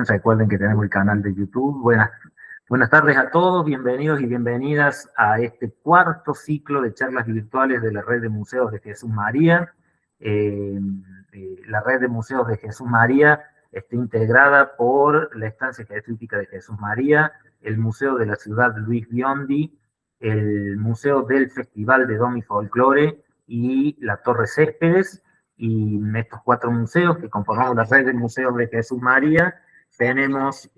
Recuerden que tenemos el canal de YouTube. Buenas tardes a todos, bienvenidos y bienvenidas a este cuarto ciclo de charlas virtuales de la Red de Museos de Jesús María. La Red de Museos de Jesús María está integrada por la Estancia Jesuítica de Jesús María, el Museo de la Ciudad Luis Biondi, el Museo del Festival de Domi Folklore y la Torre Céspedes. Y estos cuatro museos que conformamos la Red de Museos de Jesús María, tenemos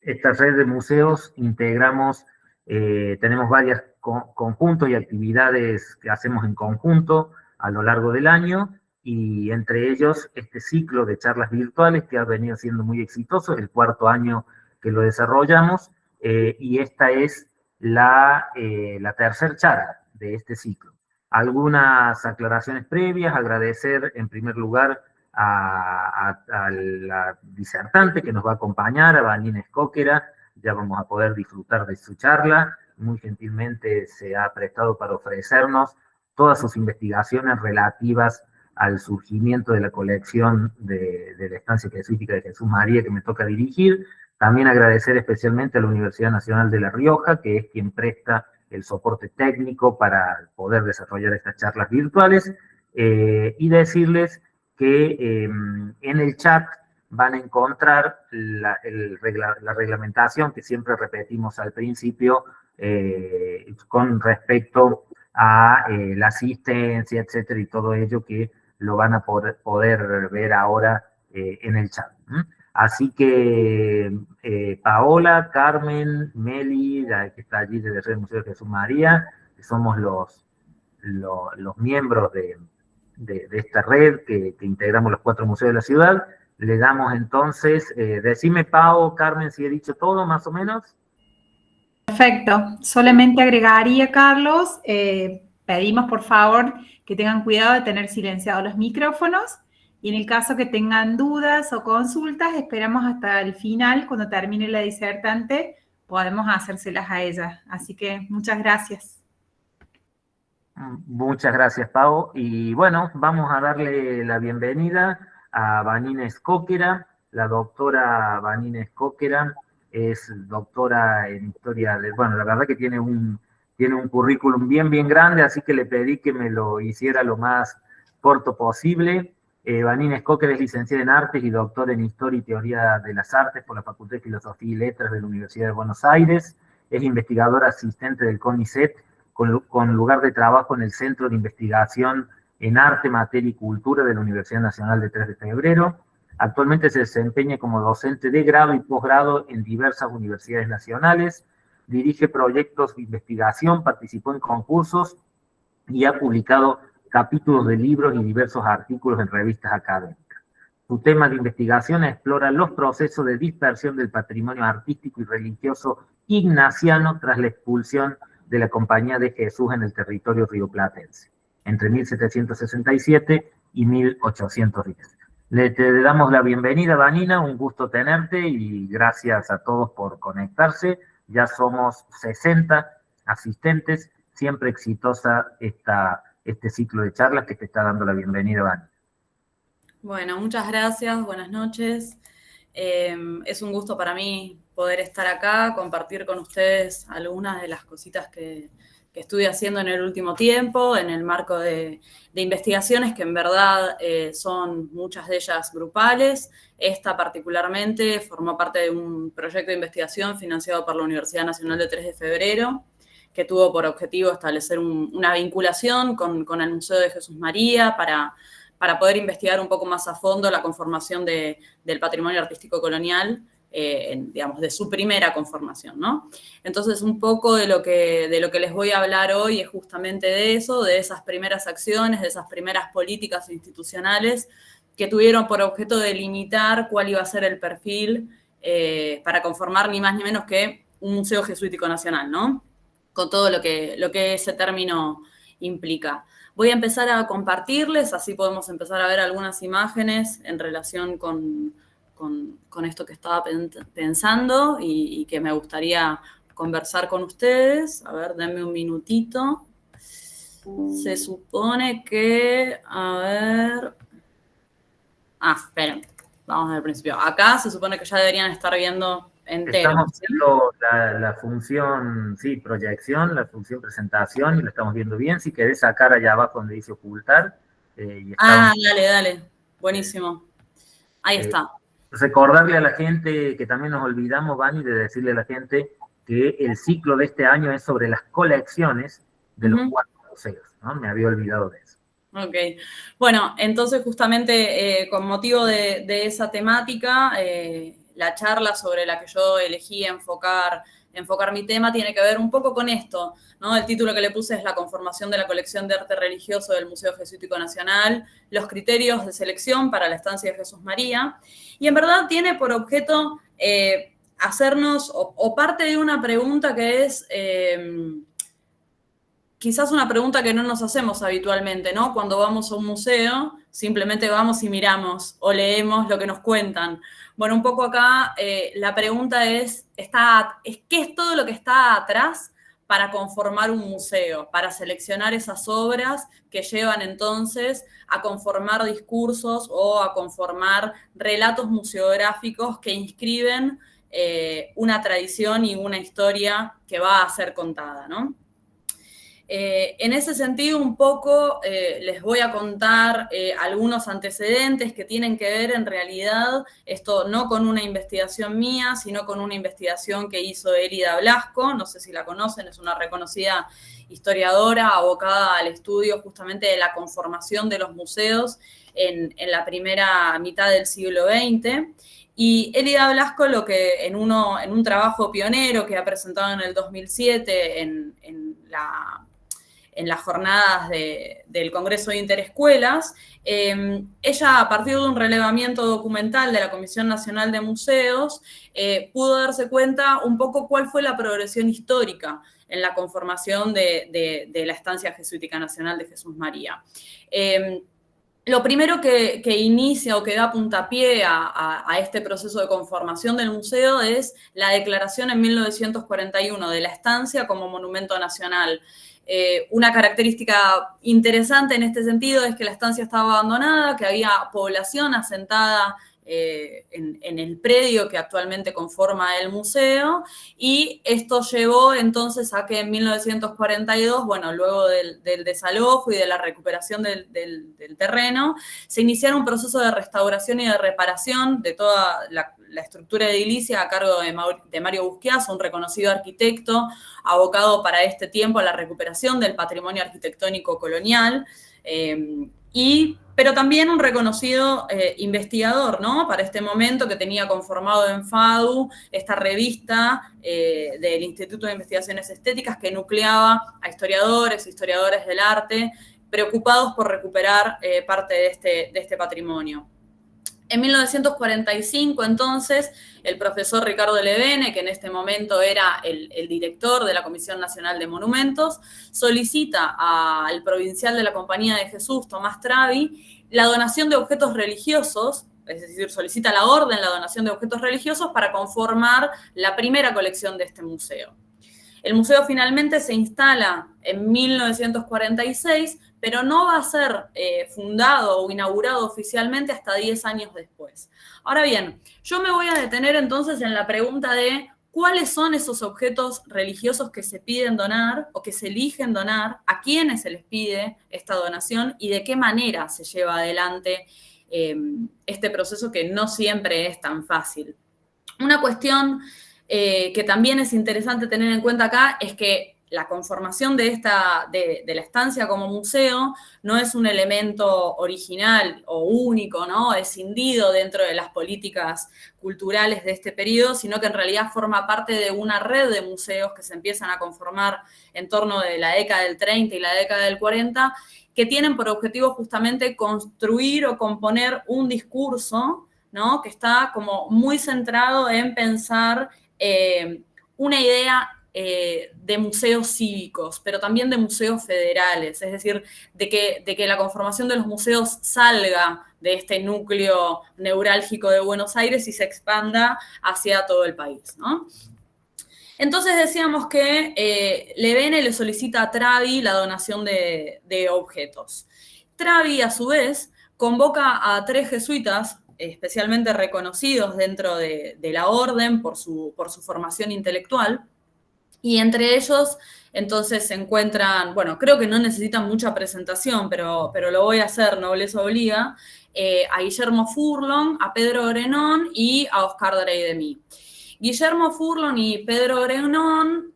esta red de museos integramos, tenemos varios conjuntos y actividades que hacemos en conjunto a lo largo del año, y entre ellos este ciclo de charlas virtuales que ha venido siendo muy exitoso, es el cuarto año que lo desarrollamos, y esta es la tercera charla de este ciclo. Algunas aclaraciones previas, agradecer en primer lugar a la disertante que nos va a acompañar, a Vanina Escóquera. Ya vamos a poder disfrutar de su charla. Muy gentilmente se ha prestado para ofrecernos todas sus investigaciones relativas al surgimiento de la colección de la Estancia Jesuítica de Jesús María que me toca dirigir. También agradecer especialmente a la Universidad Nacional de La Rioja, que es quien presta el soporte técnico para poder desarrollar estas charlas virtuales, y decirles que en el chat van a encontrar la reglamentación que siempre repetimos al principio, con respecto a la asistencia, etcétera, y todo ello que lo van a poder ver ahora en el chat. Así que Paola, Carmen, Meli, la que está allí desde el Museo de Jesús María, que somos los miembros de esta red que integramos los cuatro museos de la ciudad. Le damos entonces, decime Pao, Carmen, si he dicho todo más o menos. Perfecto, solamente agregaría, Carlos, pedimos por favor que tengan cuidado de tener silenciados los micrófonos, y en el caso que tengan dudas o consultas, esperamos hasta el final, cuando termine la disertante, podemos hacérselas a ella. Así que muchas gracias. Muchas gracias, Pau. Y bueno, vamos a darle la bienvenida a Vanina Escóquera. La doctora Vanina Escóquera es doctora en historia bueno, la verdad que tiene un currículum bien grande, así que le pedí que me lo hiciera lo más corto posible. Vanina Escóquera es licenciada en Artes y doctora en Historia y Teoría de las Artes por la Facultad de Filosofía y Letras de la Universidad de Buenos Aires. Es investigadora asistente del CONICET, con lugar de trabajo en el Centro de Investigación en Arte, Materia y Cultura de la Universidad Nacional de 3 de Febrero. Actualmente se desempeña como docente de grado y posgrado en diversas universidades nacionales, dirige proyectos de investigación, participó en concursos y ha publicado capítulos de libros y diversos artículos en revistas académicas. Su tema de investigación explora los procesos de dispersión del patrimonio artístico y religioso ignaciano tras la expulsión de la Compañía de Jesús en el territorio rioplatense, entre 1767 y 1810. Te damos la bienvenida, Vanina, un gusto tenerte y gracias a todos por conectarse. Ya somos 60 asistentes, siempre exitosa este ciclo de charlas que te está dando la bienvenida, Vanina. Bueno, muchas gracias, buenas noches. Es un gusto para mí poder estar acá, compartir con ustedes algunas de las cositas que estuve haciendo en el último tiempo, en el marco de investigaciones que en verdad son muchas de ellas grupales. Esta particularmente formó parte de un proyecto de investigación financiado por la Universidad Nacional de 3 de Febrero, que tuvo por objetivo establecer una vinculación con el Museo de Jesús María para poder investigar un poco más a fondo la conformación del patrimonio artístico colonial, digamos, de su primera conformación, ¿no? Entonces, un poco de lo que les voy a hablar hoy es justamente de eso, de esas primeras acciones, de esas primeras políticas institucionales que tuvieron por objeto delimitar cuál iba a ser el perfil para conformar ni más ni menos que un museo jesuítico nacional, ¿no? Con todo lo que ese término implica. Voy a empezar a compartirles, así podemos empezar a ver algunas imágenes en relación con esto que estaba pensando y que me gustaría conversar con ustedes. A ver, denme un minutito. Se supone que, a ver... esperen, vamos al principio. Acá se supone que ya deberían estar viendo entero. Estamos ¿sí? viendo la función, sí, proyección, la función presentación, y lo estamos viendo bien. Si querés sacar allá abajo donde dice ocultar. Y Dale. Buenísimo. Ahí está. Recordarle a la gente que también nos olvidamos, Vani, de decirle a la gente que el ciclo de este año es sobre las colecciones de los 4 museos, ¿no? Me había olvidado de eso. Ok. Bueno, entonces justamente con motivo de esa temática, la charla sobre la que yo elegí enfocar mi tema tiene que ver un poco con esto, ¿no? El título que le puse es La conformación de la colección de arte religioso del Museo Jesuítico Nacional, los criterios de selección para la estancia de Jesús María, y en verdad tiene por objeto hacernos, o parte de una pregunta que es... quizás una pregunta que no nos hacemos habitualmente, ¿no? Cuando vamos a un museo, simplemente vamos y miramos o leemos lo que nos cuentan. Bueno, un poco acá la pregunta es, ¿qué es todo lo que está atrás para conformar un museo, para seleccionar esas obras que llevan entonces a conformar discursos o a conformar relatos museográficos que inscriben una tradición y una historia que va a ser contada, ¿no? En ese sentido, un poco les voy a contar algunos antecedentes que tienen que ver en realidad, esto no con una investigación mía, sino con una investigación que hizo Elida Blasco, no sé si la conocen, es una reconocida historiadora abocada al estudio justamente de la conformación de los museos en la primera mitad del siglo XX. Y Elida Blasco, lo que en un trabajo pionero que ha presentado en el 2007 en las jornadas del Congreso de Interescuelas, ella, a partir de un relevamiento documental de la Comisión Nacional de Museos, pudo darse cuenta un poco cuál fue la progresión histórica en la conformación de la Estancia Jesuítica Nacional de Jesús María. Lo primero que inicia o que da puntapié a este proceso de conformación del museo es la declaración en 1941 de la estancia como monumento nacional. Una característica interesante en este sentido es que la estancia estaba abandonada, que había población asentada en el predio que actualmente conforma el museo, y esto llevó entonces a que en 1942, bueno, luego del desalojo y de la recuperación del terreno, se iniciara un proceso de restauración y de reparación de toda la estructura edilicia a cargo de Mario Busquiazo, un reconocido arquitecto abocado para este tiempo a la recuperación del patrimonio arquitectónico colonial, pero también un reconocido investigador, ¿no? Para este momento, que tenía conformado en FADU esta revista del Instituto de Investigaciones Estéticas que nucleaba a historiadores del arte preocupados por recuperar parte de este patrimonio. En 1945, entonces, el profesor Ricardo Levene, que en este momento era el director de la Comisión Nacional de Monumentos, solicita al provincial de la Compañía de Jesús, Tomás Travi, la donación de objetos religiosos, es decir, solicita la orden, la donación de objetos religiosos para conformar la primera colección de este museo. El museo finalmente se instala en 1946, pero no va a ser fundado o inaugurado oficialmente hasta 10 años después. Ahora bien, yo me voy a detener entonces en la pregunta de cuáles son esos objetos religiosos que se piden donar o que se eligen donar, a quiénes se les pide esta donación y de qué manera se lleva adelante este proceso que no siempre es tan fácil. Una cuestión que también es interesante tener en cuenta acá es que la conformación de la estancia como museo no es un elemento original o único, ¿no? Escindido dentro de las políticas culturales de este periodo, sino que en realidad forma parte de una red de museos que se empiezan a conformar en torno de la década del 30 y la década del 40, que tienen por objetivo justamente construir o componer un discurso, ¿no? Que está como muy centrado en pensar una idea de museos cívicos, pero también de museos federales, es decir, de que la conformación de los museos salga de este núcleo neurálgico de Buenos Aires y se expanda hacia todo el país, ¿no? Entonces decíamos que Levene le solicita a Travi la donación de objetos. Travi, a su vez, convoca a 3 jesuitas, especialmente reconocidos dentro de la orden por su formación intelectual, y entre ellos entonces se encuentran, bueno, creo que no necesitan mucha presentación, pero lo voy a hacer, nobleza obliga, a Guillermo Furlong, a Pedro Grenón y a Oscar Drey de Mí. Guillermo Furlong y Pedro Grenón,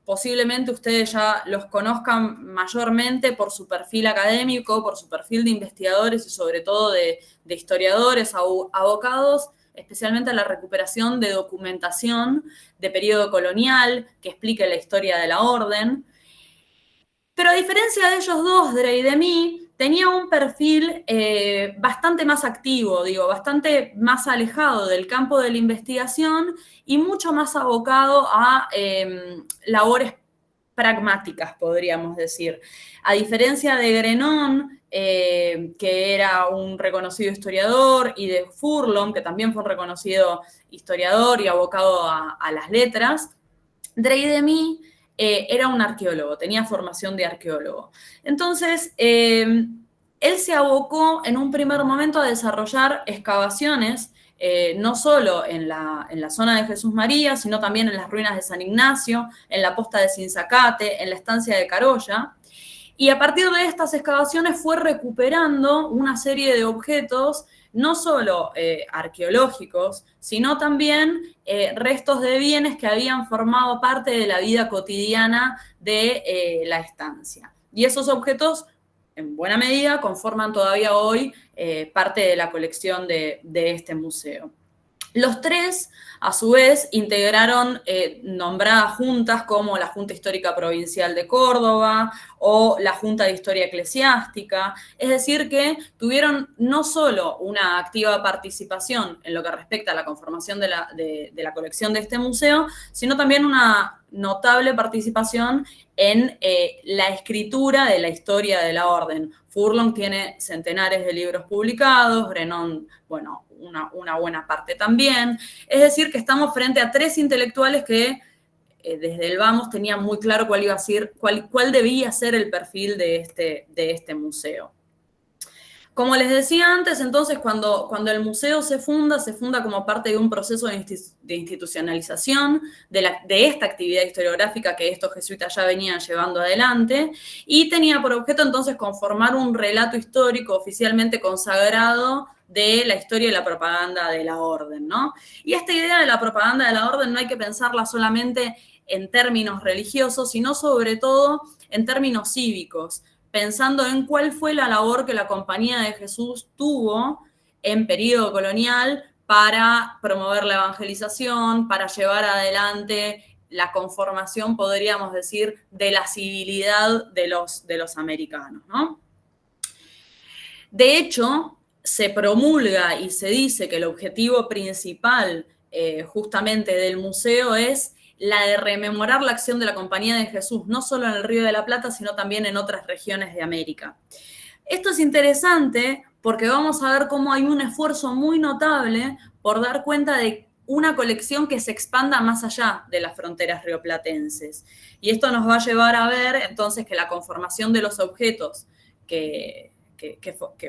posiblemente ustedes ya los conozcan mayormente por su perfil académico, por su perfil de investigadores y sobre todo de historiadores, abocados especialmente a la recuperación de documentación de periodo colonial que explique la historia de la orden. Pero a diferencia de ellos dos, Drey de Mí tenía un perfil bastante más activo, bastante más alejado del campo de la investigación y mucho más abocado a labores pragmáticas, podríamos decir. A diferencia de Grenón, que era un reconocido historiador, y de Furlong, que también fue un reconocido historiador y abocado a las letras, Drey de Mí era un arqueólogo, tenía formación de arqueólogo. Entonces, él se abocó en un primer momento a desarrollar excavaciones, no solo en la zona de Jesús María, sino también en las ruinas de San Ignacio, en la posta de Sinzacate, en la estancia de Carolla. Y a partir de estas excavaciones fue recuperando una serie de objetos, no solo arqueológicos, sino también restos de bienes que habían formado parte de la vida cotidiana de la estancia. Y esos objetos, en buena medida, conforman todavía hoy parte de la colección de este museo. Los 3, a su vez, integraron nombradas juntas como la Junta Histórica Provincial de Córdoba o la Junta de Historia Eclesiástica, es decir, que tuvieron no solo una activa participación en lo que respecta a la conformación de la colección de este museo, sino también una notable participación en la escritura de la historia de la orden. Furlong tiene centenares de libros publicados, Grenón, bueno, una buena parte también. Es decir, que estamos frente a 3 intelectuales que desde el vamos tenían muy claro cuál iba a ser, cuál debía ser el perfil de este museo. Como les decía antes, entonces, cuando el museo se funda como parte de un proceso de institucionalización de esta actividad historiográfica que estos jesuitas ya venían llevando adelante, y tenía por objeto entonces conformar un relato histórico oficialmente consagrado de la historia y la propaganda de la orden, ¿no? Y esta idea de la propaganda de la orden no hay que pensarla solamente en términos religiosos, sino sobre todo en términos cívicos, pensando en cuál fue la labor que la Compañía de Jesús tuvo en periodo colonial para promover la evangelización, para llevar adelante la conformación, podríamos decir, de la civilidad de los americanos, ¿no? De hecho, se promulga y se dice que el objetivo principal justamente del museo es la de rememorar la acción de la Compañía de Jesús, no solo en el Río de la Plata, sino también en otras regiones de América. Esto es interesante porque vamos a ver cómo hay un esfuerzo muy notable por dar cuenta de una colección que se expanda más allá de las fronteras rioplatenses. Y esto nos va a llevar a ver entonces que la conformación de los objetos que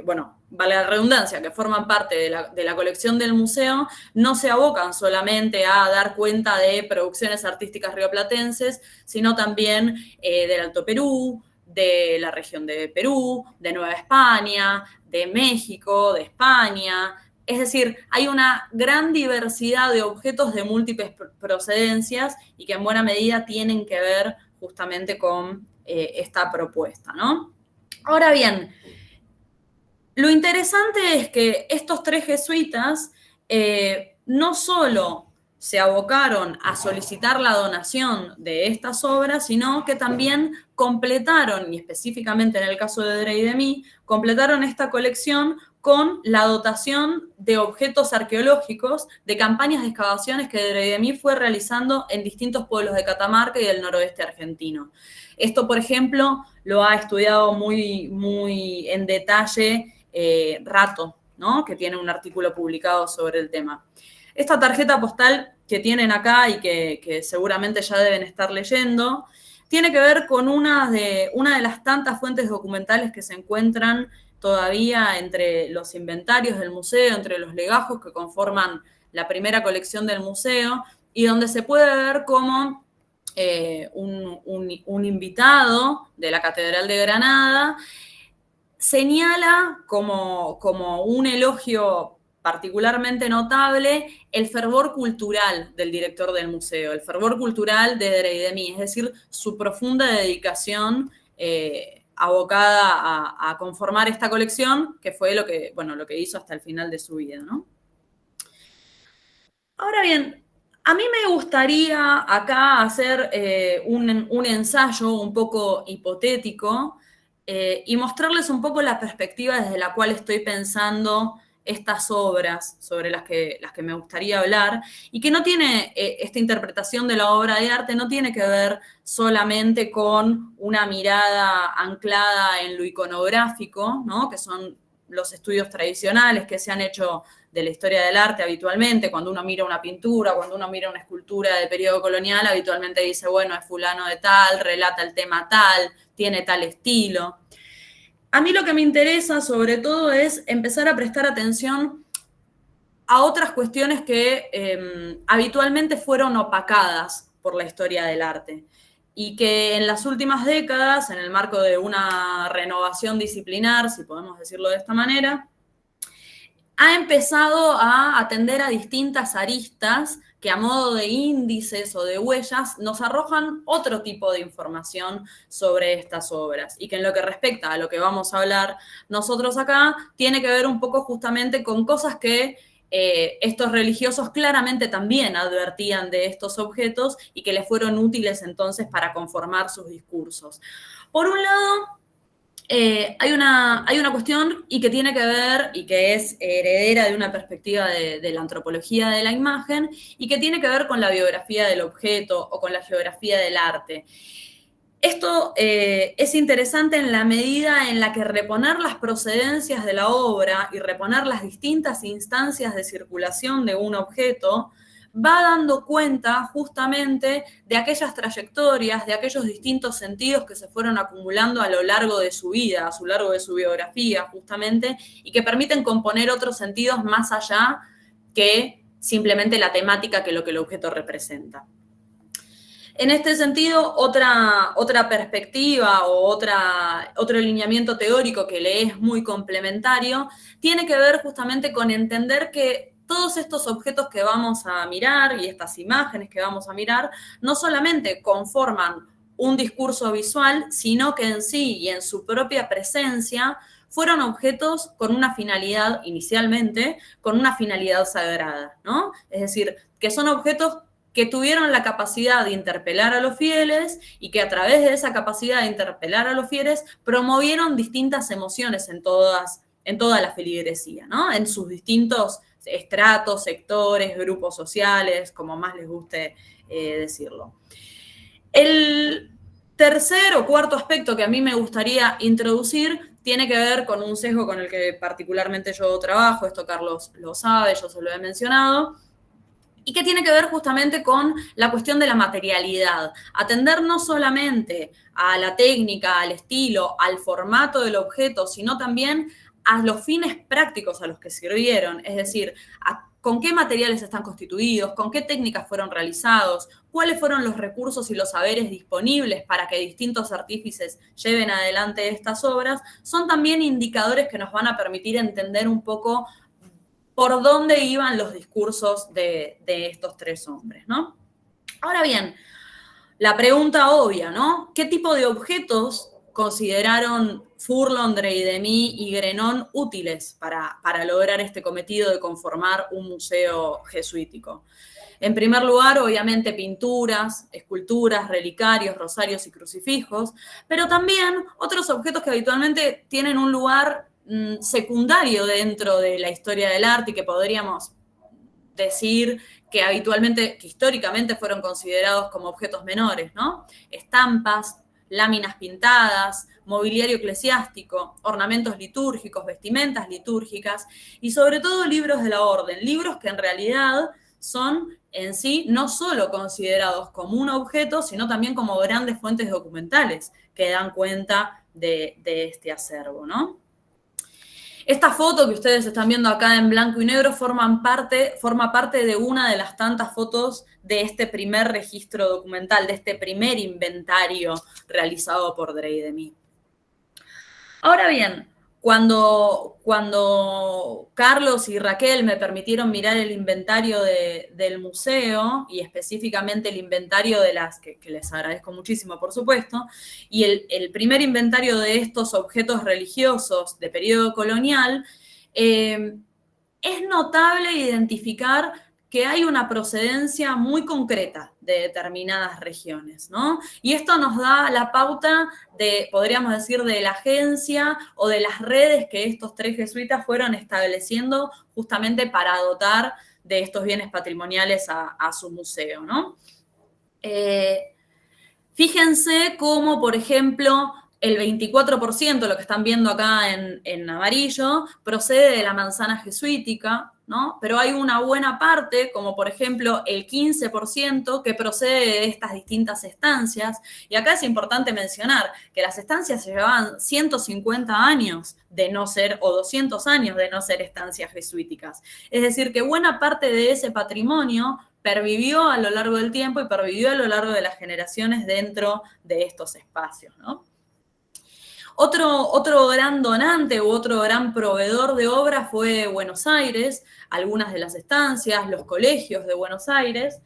bueno, vale la redundancia, que forman parte de la colección del museo, no se abocan solamente a dar cuenta de producciones artísticas rioplatenses, sino también del Alto Perú, de la región de Perú, de Nueva España, de México, de España. Es decir, hay una gran diversidad de objetos de múltiples procedencias y que en buena medida tienen que ver justamente con esta propuesta, ¿no? Ahora bien, lo interesante es que estos 3 jesuitas no solo se abocaron a solicitar la donación de estas obras, sino que también completaron, y específicamente en el caso de Drey de Mí, completaron esta colección con la dotación de objetos arqueológicos de campañas de excavaciones que Drey de Mí fue realizando en distintos pueblos de Catamarca y del noroeste argentino. Esto, por ejemplo, lo ha estudiado muy en detalle Rato, ¿no? Que tiene un artículo publicado sobre el tema. Esta tarjeta postal que tienen acá y que seguramente ya deben estar leyendo, tiene que ver con una de las tantas fuentes documentales que se encuentran todavía entre los inventarios del museo, entre los legajos que conforman la primera colección del museo, y donde se puede ver cómo un invitado de la Catedral de Granada señala como un elogio particularmente notable el fervor cultural del director del museo, el fervor cultural de Deridemi, es decir, su profunda dedicación abocada a conformar esta colección, que fue lo que hizo hasta el final de su vida, ¿no? Ahora bien, a mí me gustaría acá hacer un ensayo un poco hipotético y mostrarles un poco la perspectiva desde la cual estoy pensando estas obras sobre las que me gustaría hablar, y que no tiene, esta interpretación de la obra de arte no tiene que ver solamente con una mirada anclada en lo iconográfico, ¿no? Que son los estudios tradicionales que se han hecho de la historia del arte habitualmente. Cuando uno mira una pintura, cuando uno mira una escultura del periodo colonial, habitualmente dice, bueno, es fulano de tal, relata el tema tal, tiene tal estilo. A mí lo que me interesa sobre todo es empezar a prestar atención a otras cuestiones que habitualmente fueron opacadas por la historia del arte y que en las últimas décadas, en el marco de una renovación disciplinar, si podemos decirlo de esta manera, ha empezado a atender a distintas aristas que a modo de índices o de huellas nos arrojan otro tipo de información sobre estas obras, y que en lo que respecta a lo que vamos a hablar nosotros acá, tiene que ver un poco justamente con cosas que estos religiosos claramente también advertían de estos objetos y que les fueron útiles entonces para conformar sus discursos. Por un lado, hay una cuestión y que tiene que ver, y que es heredera de una perspectiva de la antropología de la imagen, y que tiene que ver con la biografía del objeto o con la geografía del arte. Esto es interesante en la medida en la que reponer las procedencias de la obra y reponer las distintas instancias de circulación de un objeto va dando cuenta justamente de aquellas trayectorias, de aquellos distintos sentidos que se fueron acumulando a lo largo de su vida, a lo largo de su biografía justamente, y que permiten componer otros sentidos más allá que simplemente la temática que lo que el objeto representa. En este sentido, otra perspectiva o otro lineamiento teórico que le es muy complementario tiene que ver justamente con entender que todos estos objetos que vamos a mirar y estas imágenes que vamos a mirar no solamente conforman un discurso visual, sino que en sí y en su propia presencia fueron objetos con una finalidad, inicialmente, con una finalidad sagrada, ¿no? Es decir, que son objetos que tuvieron la capacidad de interpelar a los fieles y que a través de esa capacidad de interpelar a los fieles promovieron distintas emociones en toda la feligresía, ¿no? En sus distintos estratos, sectores, grupos sociales, como más les guste decirlo. El tercer o cuarto aspecto que a mí me gustaría introducir tiene que ver con un sesgo con el que particularmente yo trabajo, esto Carlos lo sabe, yo se lo he mencionado, y que tiene que ver justamente con la cuestión de la materialidad. Atender no solamente a la técnica, al estilo, al formato del objeto, sino también a los fines prácticos a los que sirvieron, es decir, con qué materiales están constituidos, con qué técnicas fueron realizados, cuáles fueron los recursos y los saberes disponibles para que distintos artífices lleven adelante estas obras, son también indicadores que nos van a permitir entender un poco por dónde iban los discursos de estos tres hombres, ¿no? Ahora bien, la pregunta obvia, ¿no? ¿Qué tipo de objetos consideraron Furlon, Deridemi y Grenon útiles para lograr este cometido de conformar un museo jesuítico? En primer lugar, obviamente, pinturas, esculturas, relicarios, rosarios y crucifijos, pero también otros objetos que habitualmente tienen un lugar secundario dentro de la historia del arte y que podríamos decir que históricamente fueron considerados como objetos menores, ¿no? Estampas, láminas pintadas, mobiliario eclesiástico, ornamentos litúrgicos, vestimentas litúrgicas y sobre todo libros de la orden, libros que en realidad son en sí no solo considerados como un objeto, sino también como grandes fuentes documentales que dan cuenta de este acervo, ¿no? Esta foto que ustedes están viendo acá en blanco y negro forma parte de una de las tantas fotos de este primer registro documental, de este primer inventario realizado por Drey de Mí. Ahora bien, cuando Carlos y Raquel me permitieron mirar el inventario del museo, y específicamente el inventario de las, que les agradezco muchísimo, por supuesto, y el primer inventario de estos objetos religiosos de periodo colonial, es notable identificar que hay una procedencia muy concreta de determinadas regiones, ¿no? Y esto nos da la pauta de, podríamos decir, de la agencia o de las redes que estos 3 jesuitas fueron estableciendo justamente para dotar de estos bienes patrimoniales a su museo, ¿no? Fíjense cómo, por ejemplo, el 24%, lo que están viendo acá en amarillo, procede de la manzana jesuítica, ¿no? Pero hay una buena parte, como por ejemplo el 15%, que procede de estas distintas estancias. Y acá es importante mencionar que las estancias llevaban 150 años de no ser, o 200 años de no ser estancias jesuíticas. Es decir, que buena parte de ese patrimonio pervivió a lo largo del tiempo y pervivió a lo largo de las generaciones dentro de estos espacios, ¿no? Otro gran donante u otro gran proveedor de obras fue Buenos Aires, algunas de las estancias, los colegios de Buenos Aires.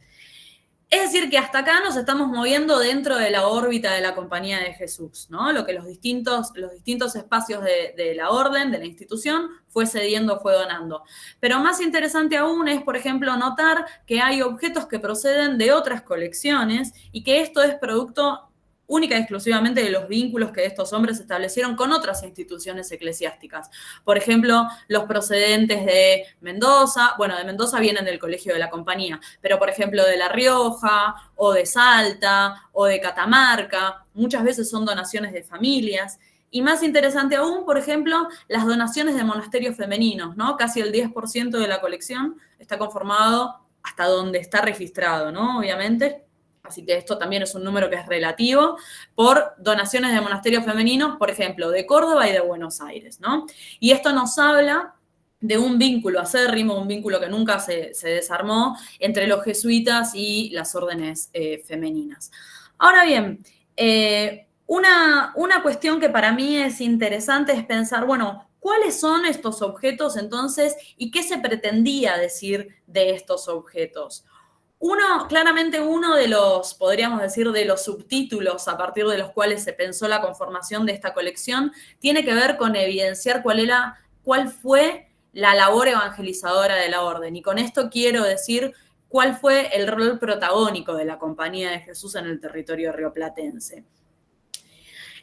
Es decir, que hasta acá nos estamos moviendo dentro de la órbita de la Compañía de Jesús, ¿no? Lo que los distintos espacios de la orden, de la institución, fue cediendo, fue donando. Pero más interesante aún es, por ejemplo, notar que hay objetos que proceden de otras colecciones y que esto es producto única y exclusivamente de los vínculos que estos hombres establecieron con otras instituciones eclesiásticas. Por ejemplo, los procedentes de Mendoza, bueno, de Mendoza vienen del Colegio de la Compañía, pero por ejemplo de La Rioja, o de Salta, o de Catamarca, muchas veces son donaciones de familias. Y más interesante aún, por ejemplo, las donaciones de monasterios femeninos, ¿no? Casi el 10% de la colección está conformado hasta donde está registrado, ¿no? Obviamente. Así que esto también es un número que es relativo, por donaciones de monasterios femeninos, por ejemplo, de Córdoba y de Buenos Aires, ¿no? Y esto nos habla de un vínculo acérrimo, un vínculo que nunca se desarmó entre los jesuitas y las órdenes femeninas. Ahora bien, una cuestión que para mí es interesante es pensar, bueno, ¿cuáles son estos objetos entonces y qué se pretendía decir de estos objetos? Claramente uno de los, podríamos decir, de los subtítulos a partir de los cuales se pensó la conformación de esta colección, tiene que ver con evidenciar cuál fue la labor evangelizadora de la orden. Y con esto quiero decir cuál fue el rol protagónico de la Compañía de Jesús en el territorio rioplatense.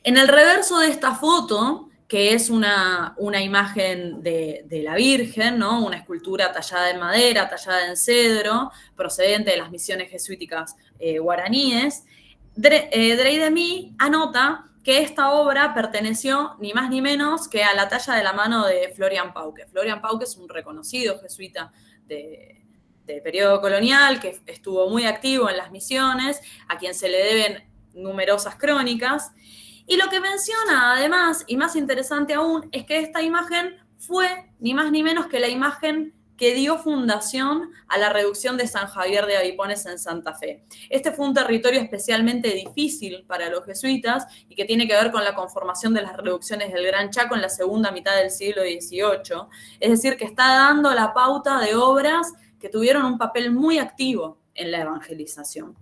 En el reverso de esta foto, que es una imagen de la Virgen, ¿no? Una escultura tallada en madera, tallada en cedro, procedente de las misiones jesuíticas guaraníes, Drey de Mí anota que esta obra perteneció ni más ni menos que a la talla de la mano de Florian Pauke. Florian Pauke es un reconocido jesuita de periodo colonial, que estuvo muy activo en las misiones, a quien se le deben numerosas crónicas. Y lo que menciona además, y más interesante aún, es que esta imagen fue ni más ni menos que la imagen que dio fundación a la reducción de San Javier de Avipones en Santa Fe. Este fue un territorio especialmente difícil para los jesuitas y que tiene que ver con la conformación de las reducciones del Gran Chaco en la segunda mitad del siglo XVIII. Es decir, que está dando la pauta de obras que tuvieron un papel muy activo en la evangelización.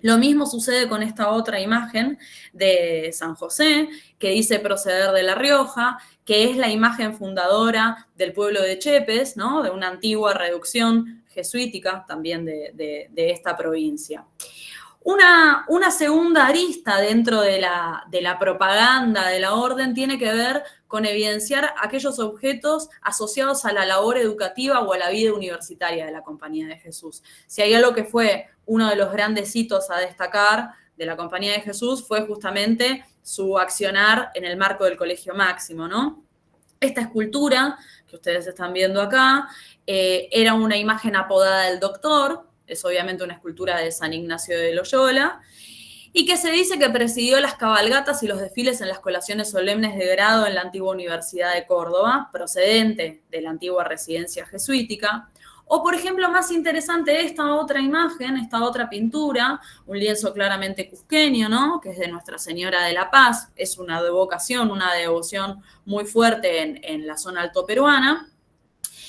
Lo mismo sucede con esta otra imagen de San José, que dice proceder de La Rioja, que es la imagen fundadora del pueblo de Chepes, ¿no? De una antigua reducción jesuítica también de esta provincia. Una segunda arista dentro de la propaganda de la orden tiene que ver con evidenciar aquellos objetos asociados a la labor educativa o a la vida universitaria de la Compañía de Jesús. Si hay algo que fue uno de los grandes hitos a destacar de la Compañía de Jesús fue justamente su accionar en el marco del Colegio Máximo, ¿no? Esta escultura que ustedes están viendo acá era una imagen apodada del Doctor, es obviamente una escultura de San Ignacio de Loyola, y que se dice que presidió las cabalgatas y los desfiles en las colaciones solemnes de grado en la antigua Universidad de Córdoba, procedente de la antigua residencia jesuítica. O, por ejemplo, más interesante, esta otra imagen, esta otra pintura, un lienzo claramente cusqueño, ¿no? Que es de Nuestra Señora de la Paz, es una devocación muy fuerte en la zona altoperuana,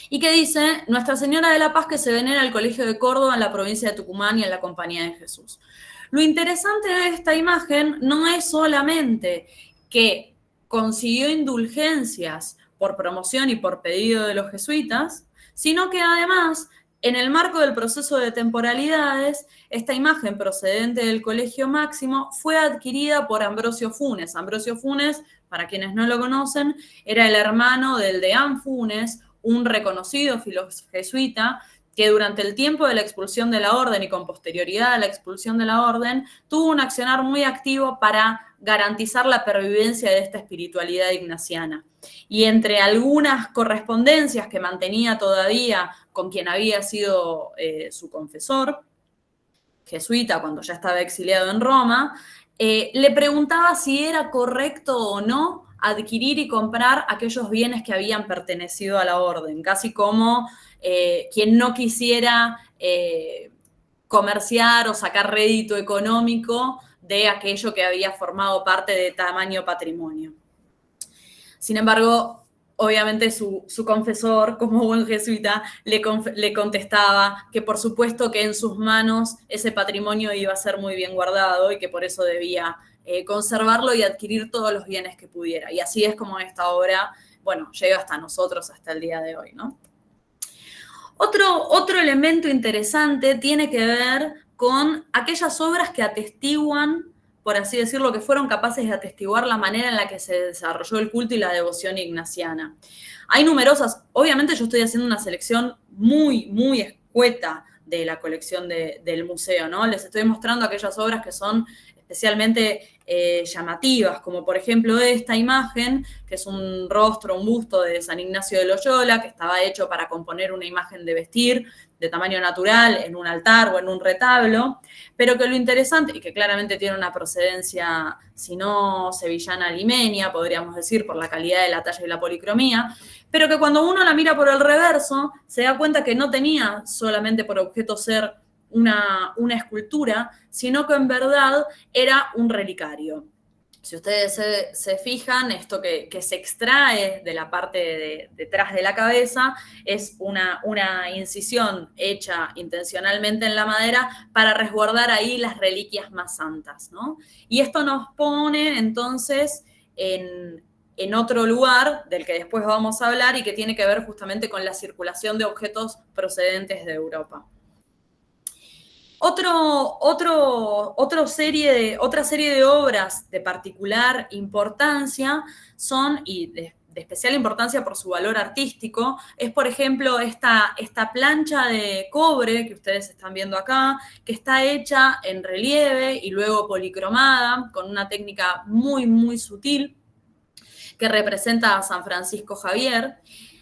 y que dice: Nuestra Señora de la Paz, que se venera al Colegio de Córdoba en la provincia de Tucumán y en la Compañía de Jesús. Lo interesante de esta imagen no es solamente que consiguió indulgencias por promoción y por pedido de los jesuitas, sino que además, en el marco del proceso de temporalidades, esta imagen procedente del Colegio Máximo fue adquirida por Ambrosio Funes. Ambrosio Funes, para quienes no lo conocen, era el hermano del deán Funes, un reconocido jesuita, que durante el tiempo de la expulsión de la orden y con posterioridad a la expulsión de la orden, tuvo un accionar muy activo para garantizar la pervivencia de esta espiritualidad ignaciana. Y entre algunas correspondencias que mantenía todavía con quien había sido su confesor, jesuita, cuando ya estaba exiliado en Roma, le preguntaba si era correcto o no adquirir y comprar aquellos bienes que habían pertenecido a la orden, casi como quien no quisiera comerciar o sacar rédito económico de aquello que había formado parte de tamaño patrimonio. Sin embargo, obviamente su confesor, como buen jesuita, le contestaba que por supuesto que en sus manos ese patrimonio iba a ser muy bien guardado y que por eso debía conservarlo y adquirir todos los bienes que pudiera. Y así es como esta obra, bueno, llega hasta nosotros, hasta el día de hoy, ¿no? Otro elemento interesante tiene que ver con aquellas obras que atestiguan, por así decirlo, que fueron capaces de atestiguar la manera en la que se desarrolló el culto y la devoción ignaciana. Hay numerosas, obviamente yo estoy haciendo una selección muy, muy escueta de la colección del museo, ¿no? Les estoy mostrando aquellas obras que son especialmente llamativas, como por ejemplo esta imagen, que es un rostro, un busto de San Ignacio de Loyola, que estaba hecho para componer una imagen de vestir de tamaño natural en un altar o en un retablo, pero que lo interesante, y que claramente tiene una procedencia, si no sevillana, limeña, podríamos decir, por la calidad de la talla y la policromía, pero que cuando uno la mira por el reverso, se da cuenta que no tenía solamente por objeto ser una escultura, sino que en verdad era un relicario. Si ustedes se fijan, esto que se extrae de la parte de detrás de la cabeza es una incisión hecha intencionalmente en la madera para resguardar ahí las reliquias más santas, ¿no? Y esto nos pone entonces en otro lugar del que después vamos a hablar y que tiene que ver justamente con la circulación de objetos procedentes de Europa. Otra serie de obras de particular importancia son, y de especial importancia por su valor artístico, es por ejemplo esta plancha de cobre que ustedes están viendo acá, que está hecha en relieve y luego policromada con una técnica muy, muy sutil que representa a San Francisco Javier.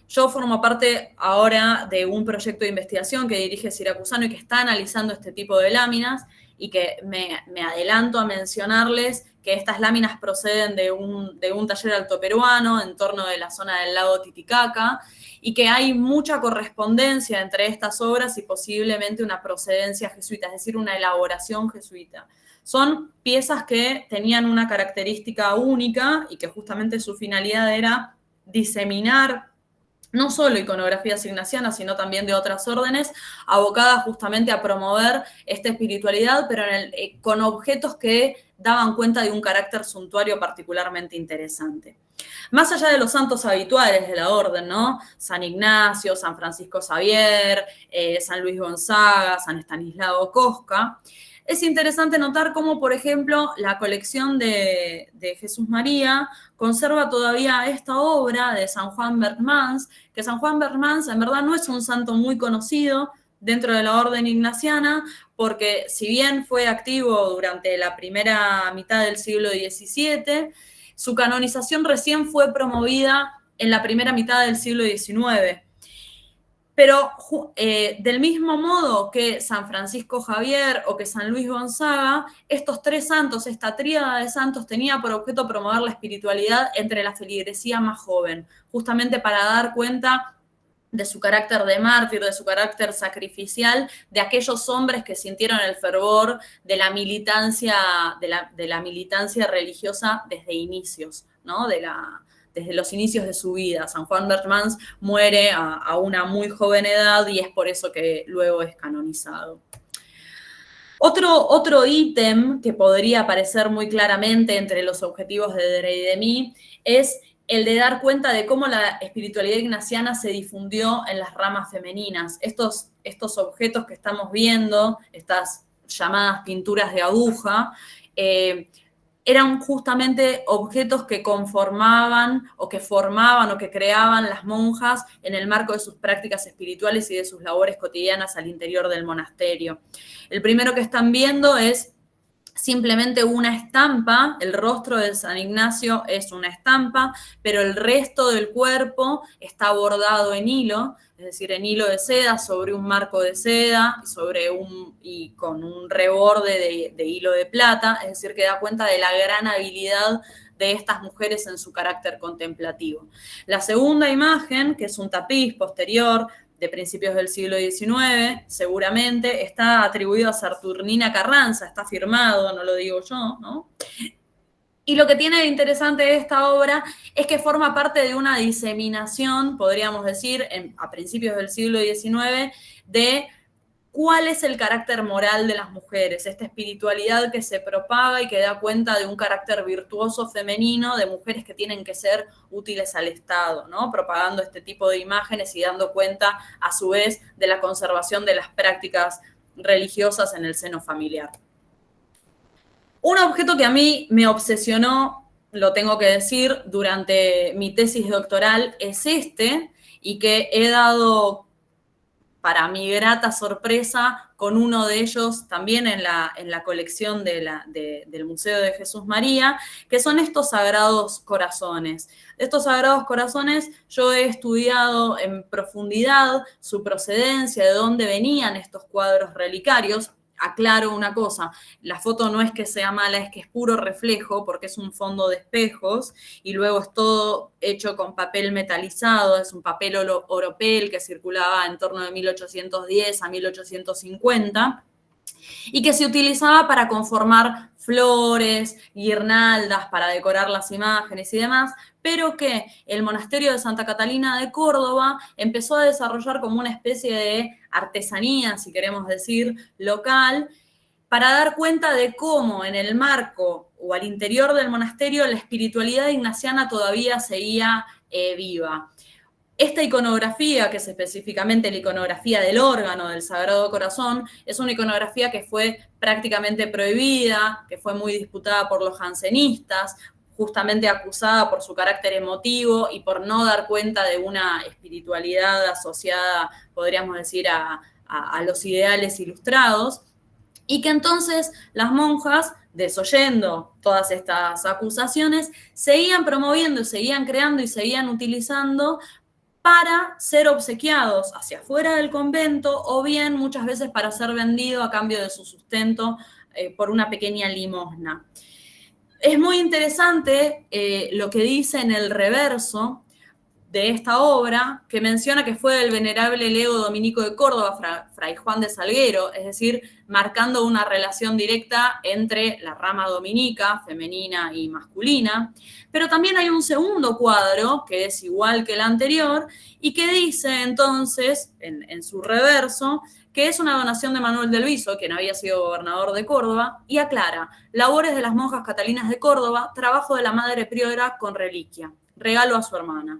Yo formo parte ahora de un proyecto de investigación que dirige Siracusano y que está analizando este tipo de láminas y que me adelanto a mencionarles que estas láminas proceden de un taller altoperuano en torno de la zona del lago Titicaca y que hay mucha correspondencia entre estas obras y posiblemente una procedencia jesuita, es decir, una elaboración jesuita. Son piezas que tenían una característica única y que justamente su finalidad era diseminar no solo iconografías ignacianas, sino también de otras órdenes, abocadas justamente a promover esta espiritualidad, pero con objetos que daban cuenta de un carácter suntuario particularmente interesante. Más allá de los santos habituales de la orden, ¿no? San Ignacio, San Francisco Xavier, San Luis Gonzaga, San Estanislao Kostka, es interesante notar cómo, por ejemplo, la colección de Jesús María conserva todavía esta obra de San Juan Bergmans, que San Juan Bergmans en verdad no es un santo muy conocido dentro de la orden ignaciana, porque si bien fue activo durante la primera mitad del siglo XVII, su canonización recién fue promovida en la primera mitad del siglo XIX. Pero del mismo modo que San Francisco Javier o que San Luis Gonzaga, estos tres santos, esta tríada de santos, tenía por objeto promover la espiritualidad entre la feligresía más joven, justamente para dar cuenta de su carácter de mártir, de su carácter sacrificial, de aquellos hombres que sintieron el fervor de la militancia, de la militancia religiosa desde inicios, ¿no? Desde los inicios de su vida. San Juan Berchmans muere a una muy joven edad y es por eso que luego es canonizado. Otro ítem que podría aparecer muy claramente entre los objetivos de Drey Demy es el de dar cuenta de cómo la espiritualidad ignaciana se difundió en las ramas femeninas. Estos objetos que estamos viendo, estas llamadas pinturas de aguja, eran justamente objetos que conformaban o que formaban o que creaban las monjas en el marco de sus prácticas espirituales y de sus labores cotidianas al interior del monasterio. El primero que están viendo es simplemente una estampa, el rostro de San Ignacio es una estampa, pero el resto del cuerpo está bordado en hilo, es decir, en hilo de seda sobre un marco de seda y con un reborde de hilo de plata, es decir, que da cuenta de la gran habilidad de estas mujeres en su carácter contemplativo. La segunda imagen, que es un tapiz posterior, de principios del siglo XIX, seguramente, está atribuido a Saturnina Carranza, está firmado, no lo digo yo, ¿no? Y lo que tiene de interesante esta obra es que forma parte de una diseminación, podríamos decir, a principios del siglo XIX, de cuál es el carácter moral de las mujeres, esta espiritualidad que se propaga y que da cuenta de un carácter virtuoso femenino, de mujeres que tienen que ser útiles al Estado, ¿no? Propagando este tipo de imágenes y dando cuenta, a su vez, de la conservación de las prácticas religiosas en el seno familiar. Un objeto que a mí me obsesionó, lo tengo que decir, durante mi tesis doctoral es este, y que he dado, para mi grata sorpresa, con uno de ellos también en la colección del Museo de Jesús María, que son estos Sagrados Corazones. Estos Sagrados Corazones yo he estudiado en profundidad su procedencia, de dónde venían estos cuadros relicarios. Aclaro una cosa, la foto no es que sea mala, es que es puro reflejo porque es un fondo de espejos y luego es todo hecho con papel metalizado, es un papel oropel que circulaba en torno de 1810 a 1850 y que se utilizaba para conformar flores, guirnaldas, para decorar las imágenes y demás, pero que el monasterio de Santa Catalina de Córdoba empezó a desarrollar como una especie de artesanía, si queremos decir, local, para dar cuenta de cómo en el marco o al interior del monasterio la espiritualidad ignaciana todavía seguía viva. Esta iconografía, que es específicamente la iconografía del órgano del Sagrado Corazón, es una iconografía que fue prácticamente prohibida, que fue muy disputada por los jansenistas, justamente acusada por su carácter emotivo y por no dar cuenta de una espiritualidad asociada, podríamos decir, a los ideales ilustrados, y que entonces las monjas, desoyendo todas estas acusaciones, seguían promoviendo, seguían creando y seguían utilizando para ser obsequiados hacia afuera del convento o bien muchas veces para ser vendido a cambio de su sustento por una pequeña limosna. Es muy interesante lo que dice en el reverso de esta obra, que menciona que fue el venerable lego dominico de Córdoba, Fray Juan de Salguero, es decir, marcando una relación directa entre la rama dominica, femenina y masculina. Pero también hay un segundo cuadro, que es igual que el anterior, y que dice entonces, en su reverso, que es una donación de Manuel del Viso, quien había sido gobernador de Córdoba, y aclara: labores de las monjas catalinas de Córdoba, trabajo de la madre priora con reliquia, regalo a su hermana.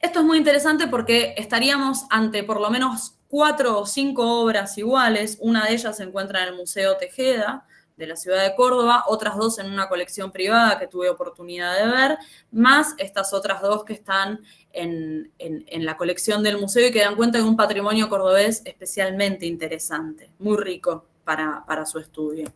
Esto es muy interesante porque estaríamos ante por lo menos 4 o 5 obras iguales. Una de ellas se encuentra en el Museo Tejeda de la ciudad de Córdoba, otras 2 en una colección privada que tuve oportunidad de ver, más estas otras 2 que están en la colección del museo y que dan cuenta de un patrimonio cordobés especialmente interesante, muy rico para su estudio.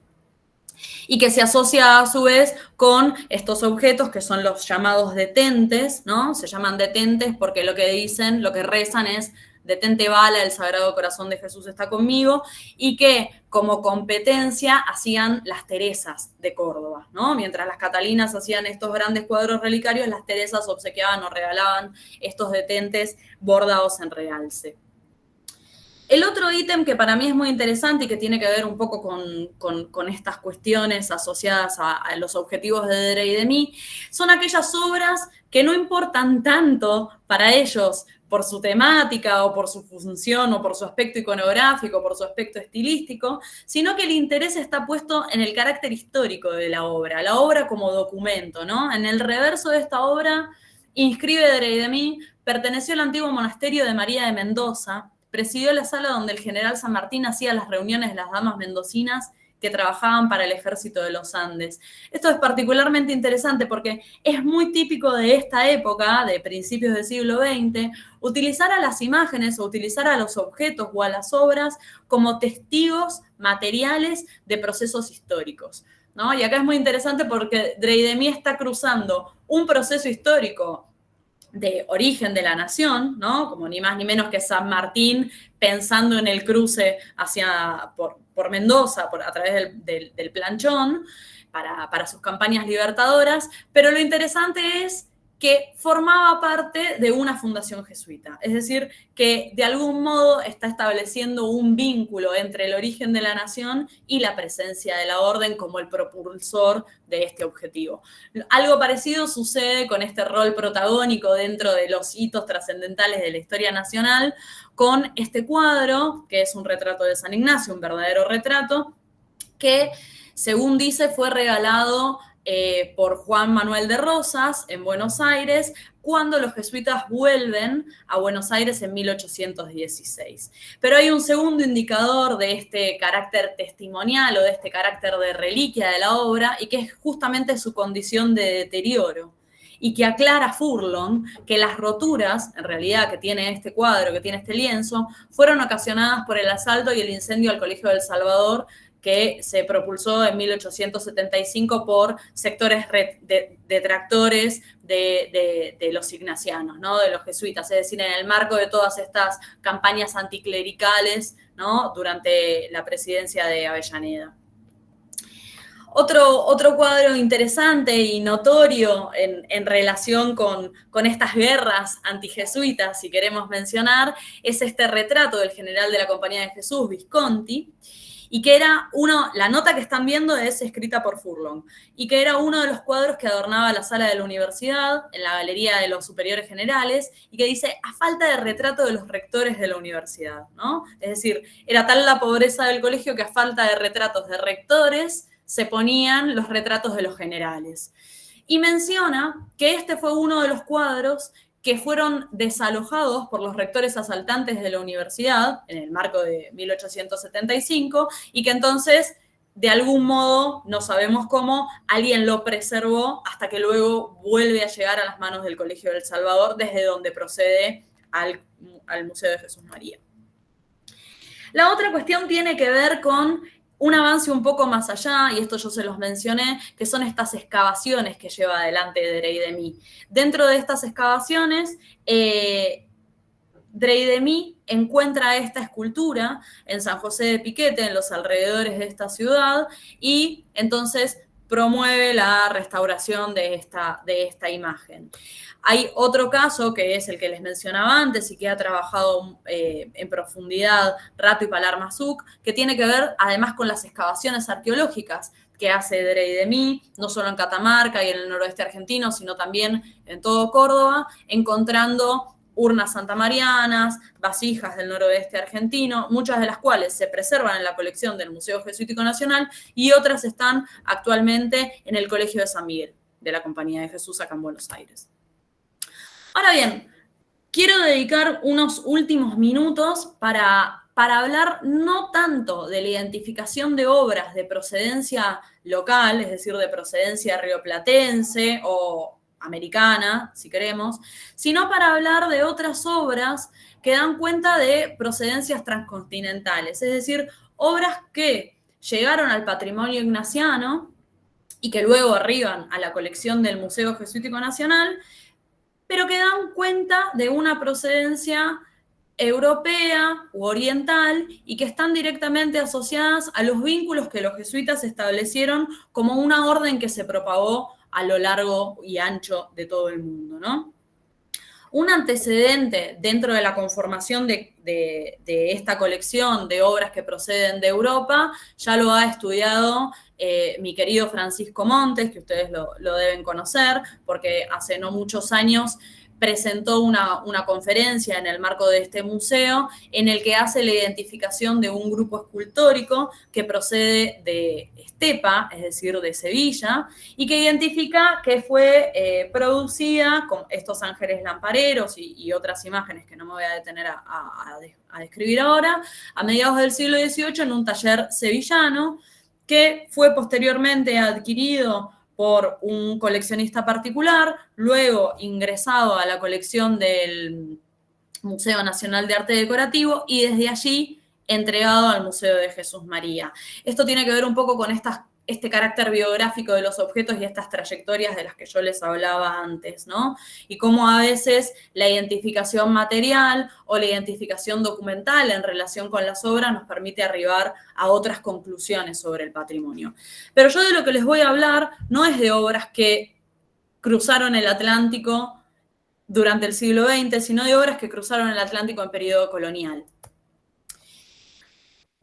y que se asocia a su vez con estos objetos que son los llamados detentes, ¿no? Se llaman detentes porque lo que dicen, lo que rezan es: detente bala, el Sagrado Corazón de Jesús está conmigo, y que como competencia hacían las Teresas de Córdoba, ¿no? Mientras las Catalinas hacían estos grandes cuadros relicarios, las Teresas obsequiaban o regalaban estos detentes bordados en realce. El otro ítem que para mí es muy interesante y que tiene que ver un poco con estas cuestiones asociadas a los objetivos de Dre y de mí, son aquellas obras que no importan tanto para ellos por su temática o por su función o por su aspecto iconográfico, por su aspecto estilístico, sino que el interés está puesto en el carácter histórico de la obra como documento, ¿no? En el reverso de esta obra inscribe Dre y de mí: perteneció al antiguo monasterio de María de Mendoza, presidió la sala donde el general San Martín hacía las reuniones de las damas mendocinas que trabajaban para el ejército de los Andes. Esto es particularmente interesante porque es muy típico de esta época, de principios del siglo XX, utilizar a las imágenes o utilizar a los objetos o a las obras como testigos materiales de procesos históricos, ¿no? Y acá es muy interesante porque Dre y de mí está cruzando un proceso histórico de origen de la nación, ¿no? Como ni más ni menos que San Martín pensando en el cruce por Mendoza, a través del planchón, para sus campañas libertadoras, pero lo interesante es que formaba parte de una fundación jesuita, es decir, que de algún modo está estableciendo un vínculo entre el origen de la nación y la presencia de la orden como el propulsor de este objetivo. Algo parecido sucede con este rol protagónico dentro de los hitos trascendentales de la historia nacional, con este cuadro, que es un retrato de San Ignacio, un verdadero retrato, que, según dice, fue regalado por Juan Manuel de Rosas en Buenos Aires cuando los jesuitas vuelven a Buenos Aires en 1816. Pero hay un segundo indicador de este carácter testimonial o de este carácter de reliquia de la obra, y que es justamente su condición de deterioro, y que aclara Furlong que las roturas, en realidad, que tiene este cuadro, que tiene este lienzo, fueron ocasionadas por el asalto y el incendio al Colegio del Salvador, que se propulsó en 1875 por sectores detractores de los ignacianos, ¿no? De los jesuitas, es decir, en el marco de todas estas campañas anticlericales, ¿no? Durante la presidencia de Avellaneda. Otro cuadro interesante y notorio en relación con estas guerras antijesuitas, si queremos mencionar, es este retrato del general de la Compañía de Jesús, Visconti, y que era la nota que están viendo es escrita por Furlong, y que era uno de los cuadros que adornaba la sala de la universidad, en la galería de los superiores generales, y que dice: a falta de retrato de los rectores de la universidad, ¿no? Es decir, era tal la pobreza del colegio que a falta de retratos de rectores se ponían los retratos de los generales. Y menciona que este fue uno de los cuadros que fueron desalojados por los rectores asaltantes de la universidad en el marco de 1875, y que entonces, de algún modo, no sabemos cómo, alguien lo preservó hasta que luego vuelve a llegar a las manos del Colegio del Salvador, desde donde procede al Museo de Jesús María. La otra cuestión tiene que ver con un avance un poco más allá, y esto yo se los mencioné, que son estas excavaciones que lleva adelante Dre y de mí. Dentro de estas excavaciones, Dre y de mí encuentra esta escultura en San José de Piquete, en los alrededores de esta ciudad, y entonces promueve la restauración de esta imagen. Hay otro caso, que es el que les mencionaba antes y que ha trabajado en profundidad Rato y Palermo-Zuc, que tiene que ver además con las excavaciones arqueológicas que hace Dre y de mí, no solo en Catamarca y en el noroeste argentino, sino también en todo Córdoba, encontrando urnas santamarianas, vasijas del noroeste argentino, muchas de las cuales se preservan en la colección del Museo Jesuítico Nacional y otras están actualmente en el Colegio de San Miguel, de la Compañía de Jesús acá en Buenos Aires. Ahora bien, quiero dedicar unos últimos minutos para hablar no tanto de la identificación de obras de procedencia local, es decir, de procedencia rioplatense o americana, si queremos, sino para hablar de otras obras que dan cuenta de procedencias transcontinentales, es decir, obras que llegaron al patrimonio ignaciano y que luego arriban a la colección del Museo Jesuítico Nacional, pero que dan cuenta de una procedencia europea u oriental y que están directamente asociadas a los vínculos que los jesuitas establecieron como una orden que se propagó a lo largo y ancho de todo el mundo, ¿no? Un antecedente dentro de la conformación de esta colección de obras que proceden de Europa ya lo ha estudiado mi querido Francisco Montes, que ustedes lo deben conocer, porque hace no muchos años presentó una conferencia en el marco de este museo en el que hace la identificación de un grupo escultórico que procede de Estepa, es decir, de Sevilla, y que identifica que fue producida con estos ángeles lampareros y otras imágenes que no me voy a detener a describir ahora, a mediados del siglo XVIII en un taller sevillano que fue posteriormente adquirido por un coleccionista particular, luego ingresado a la colección del Museo Nacional de Arte Decorativo y desde allí entregado al Museo de Jesús María. Esto tiene que ver un poco con este carácter biográfico de los objetos y estas trayectorias de las que yo les hablaba antes, ¿no? Y cómo a veces la identificación material o la identificación documental en relación con las obras nos permite arribar a otras conclusiones sobre el patrimonio. Pero yo de lo que les voy a hablar no es de obras que cruzaron el Atlántico durante el siglo XX, sino de obras que cruzaron el Atlántico en periodo colonial.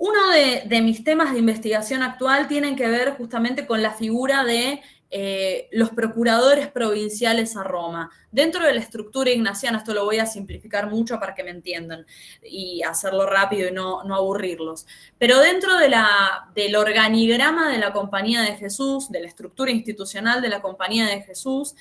Uno de mis temas de investigación actual tienen que ver justamente con la figura de los procuradores provinciales a Roma. Dentro de la estructura ignaciana, esto lo voy a simplificar mucho para que me entiendan y hacerlo rápido y no aburrirlos, pero dentro del organigrama de la Compañía de Jesús, de la estructura institucional de la Compañía de Jesús,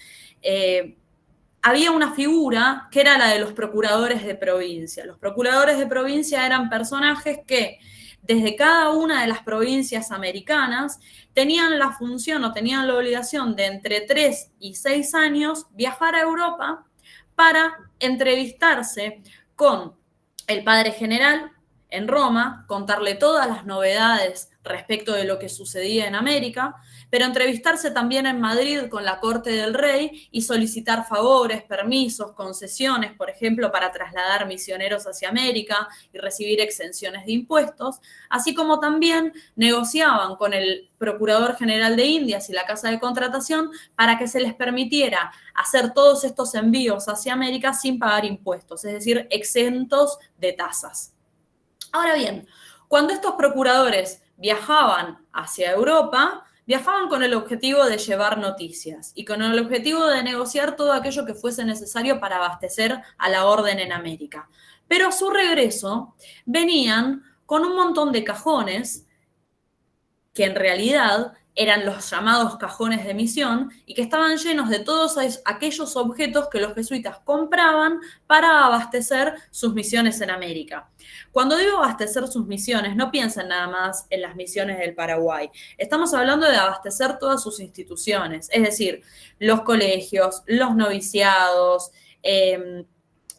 había una figura que era la de los procuradores de provincia. Los procuradores de provincia eran personajes que desde cada una de las provincias americanas tenían la función o tenían la obligación de entre 3 y 6 años viajar a Europa para entrevistarse con el padre general en Roma, contarle todas las novedades respecto de lo que sucedía en América, pero entrevistarse también en Madrid con la corte del rey y solicitar favores, permisos, concesiones, por ejemplo, para trasladar misioneros hacia América y recibir exenciones de impuestos, así como también negociaban con el Procurador General de Indias y la Casa de Contratación para que se les permitiera hacer todos estos envíos hacia América sin pagar impuestos, es decir, exentos de tasas. Ahora bien, cuando estos procuradores viajaban hacia Europa, viajaban con el objetivo de llevar noticias y con el objetivo de negociar todo aquello que fuese necesario para abastecer a la orden en América. Pero a su regreso venían con un montón de cajones que en realidad eran los llamados cajones de misión y que estaban llenos de todos aquellos objetos que los jesuitas compraban para abastecer sus misiones en América. Cuando digo abastecer sus misiones, no piensen nada más en las misiones del Paraguay. Estamos hablando de abastecer todas sus instituciones, es decir, los colegios, los noviciados,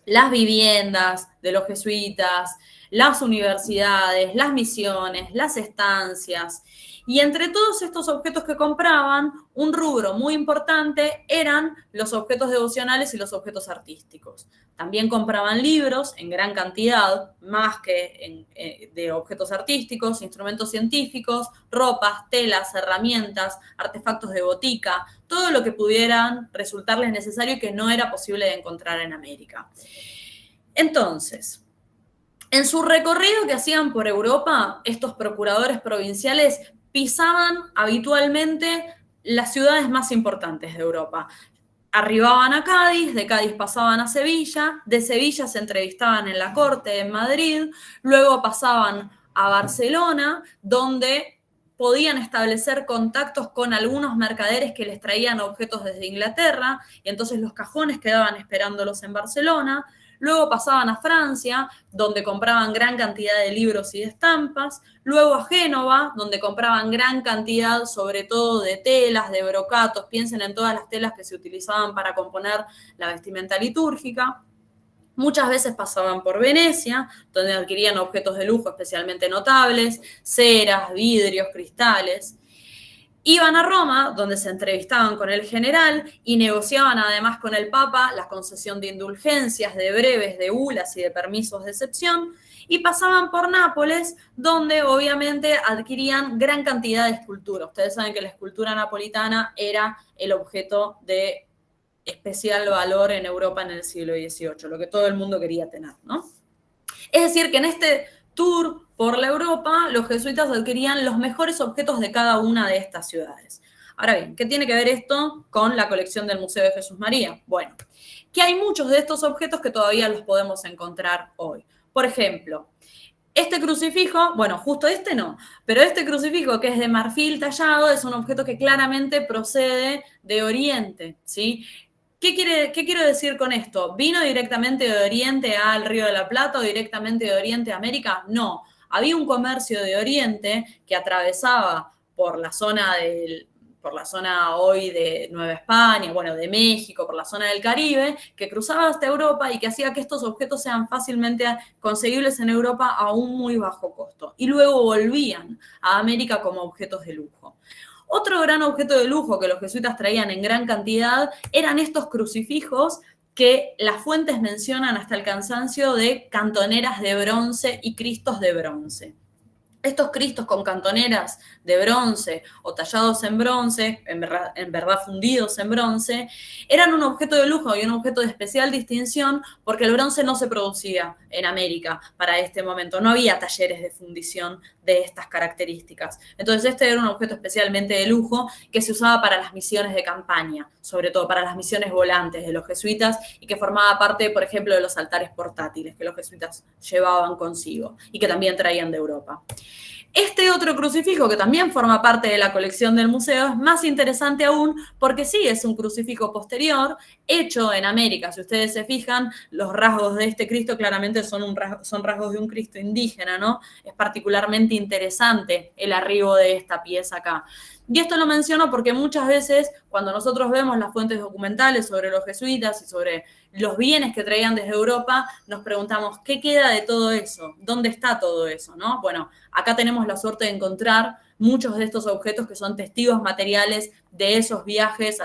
las viviendas de los jesuitas, las universidades, las misiones, las estancias. Y entre todos estos objetos que compraban, un rubro muy importante eran los objetos devocionales y los objetos artísticos. También compraban libros en gran cantidad, más que de objetos artísticos, instrumentos científicos, ropas, telas, herramientas, artefactos de botica, todo lo que pudieran resultarles necesario y que no era posible de encontrar en América. Entonces, en su recorrido que hacían por Europa, estos procuradores provinciales pisaban habitualmente las ciudades más importantes de Europa. Arribaban a Cádiz, de Cádiz pasaban a Sevilla, de Sevilla se entrevistaban en la corte en Madrid, luego pasaban a Barcelona, donde podían establecer contactos con algunos mercaderes que les traían objetos desde Inglaterra, y entonces los cajones quedaban esperándolos en Barcelona. Luego pasaban a Francia, donde compraban gran cantidad de libros y de estampas. Luego a Génova, donde compraban gran cantidad, sobre todo de telas, de brocatos. Piensen en todas las telas que se utilizaban para componer la vestimenta litúrgica. Muchas veces pasaban por Venecia, donde adquirían objetos de lujo especialmente notables, ceras, vidrios, cristales. Iban a Roma, donde se entrevistaban con el general y negociaban además con el Papa la concesión de indulgencias, de breves, de bulas y de permisos de excepción, y pasaban por Nápoles, donde obviamente adquirían gran cantidad de escultura. Ustedes saben que la escultura napolitana era el objeto de especial valor en Europa en el siglo XVIII, lo que todo el mundo quería tener, ¿no? Es decir, que en este tour por la Europa, los jesuitas adquirían los mejores objetos de cada una de estas ciudades. Ahora bien, ¿qué tiene que ver esto con la colección del Museo de Jesús María? Bueno, que hay muchos de estos objetos que todavía los podemos encontrar hoy. Por ejemplo, este crucifijo, bueno, justo este no, pero este crucifijo que es de marfil tallado es un objeto que claramente procede de Oriente, ¿sí? ¿Qué quiero decir con esto? ¿Vino directamente de Oriente al Río de la Plata o directamente de Oriente a América? No. Había un comercio de Oriente que atravesaba por la zona hoy de Nueva España, bueno, de México, por la zona del Caribe, que cruzaba hasta Europa y que hacía que estos objetos sean fácilmente conseguibles en Europa a un muy bajo costo. Y luego volvían a América como objetos de lujo. Otro gran objeto de lujo que los jesuitas traían en gran cantidad eran estos crucifijos que las fuentes mencionan hasta el cansancio de cantoneras de bronce y cristos de bronce. Estos cristos con cantoneras de bronce o tallados en bronce, en verdad fundidos en bronce, eran un objeto de lujo y un objeto de especial distinción porque el bronce no se producía en América para este momento. No había talleres de fundición de estas características. Entonces este era un objeto especialmente de lujo que se usaba para las misiones de campaña, sobre todo para las misiones volantes de los jesuitas y que formaba parte, por ejemplo, de los altares portátiles que los jesuitas llevaban consigo y que también traían de Europa. Este otro crucifijo, que también forma parte de la colección del museo, es más interesante aún porque sí es un crucifijo posterior, hecho en América. Si ustedes se fijan, los rasgos de este Cristo claramente son rasgos de un Cristo indígena, ¿no? Es particularmente interesante el arribo de esta pieza acá. Y esto lo menciono porque muchas veces cuando nosotros vemos las fuentes documentales sobre los jesuitas y sobre los bienes que traían desde Europa, nos preguntamos, ¿qué queda de todo eso? ¿Dónde está todo eso? ¿No? Bueno, acá tenemos la suerte de encontrar muchos de estos objetos que son testigos materiales de esos viajes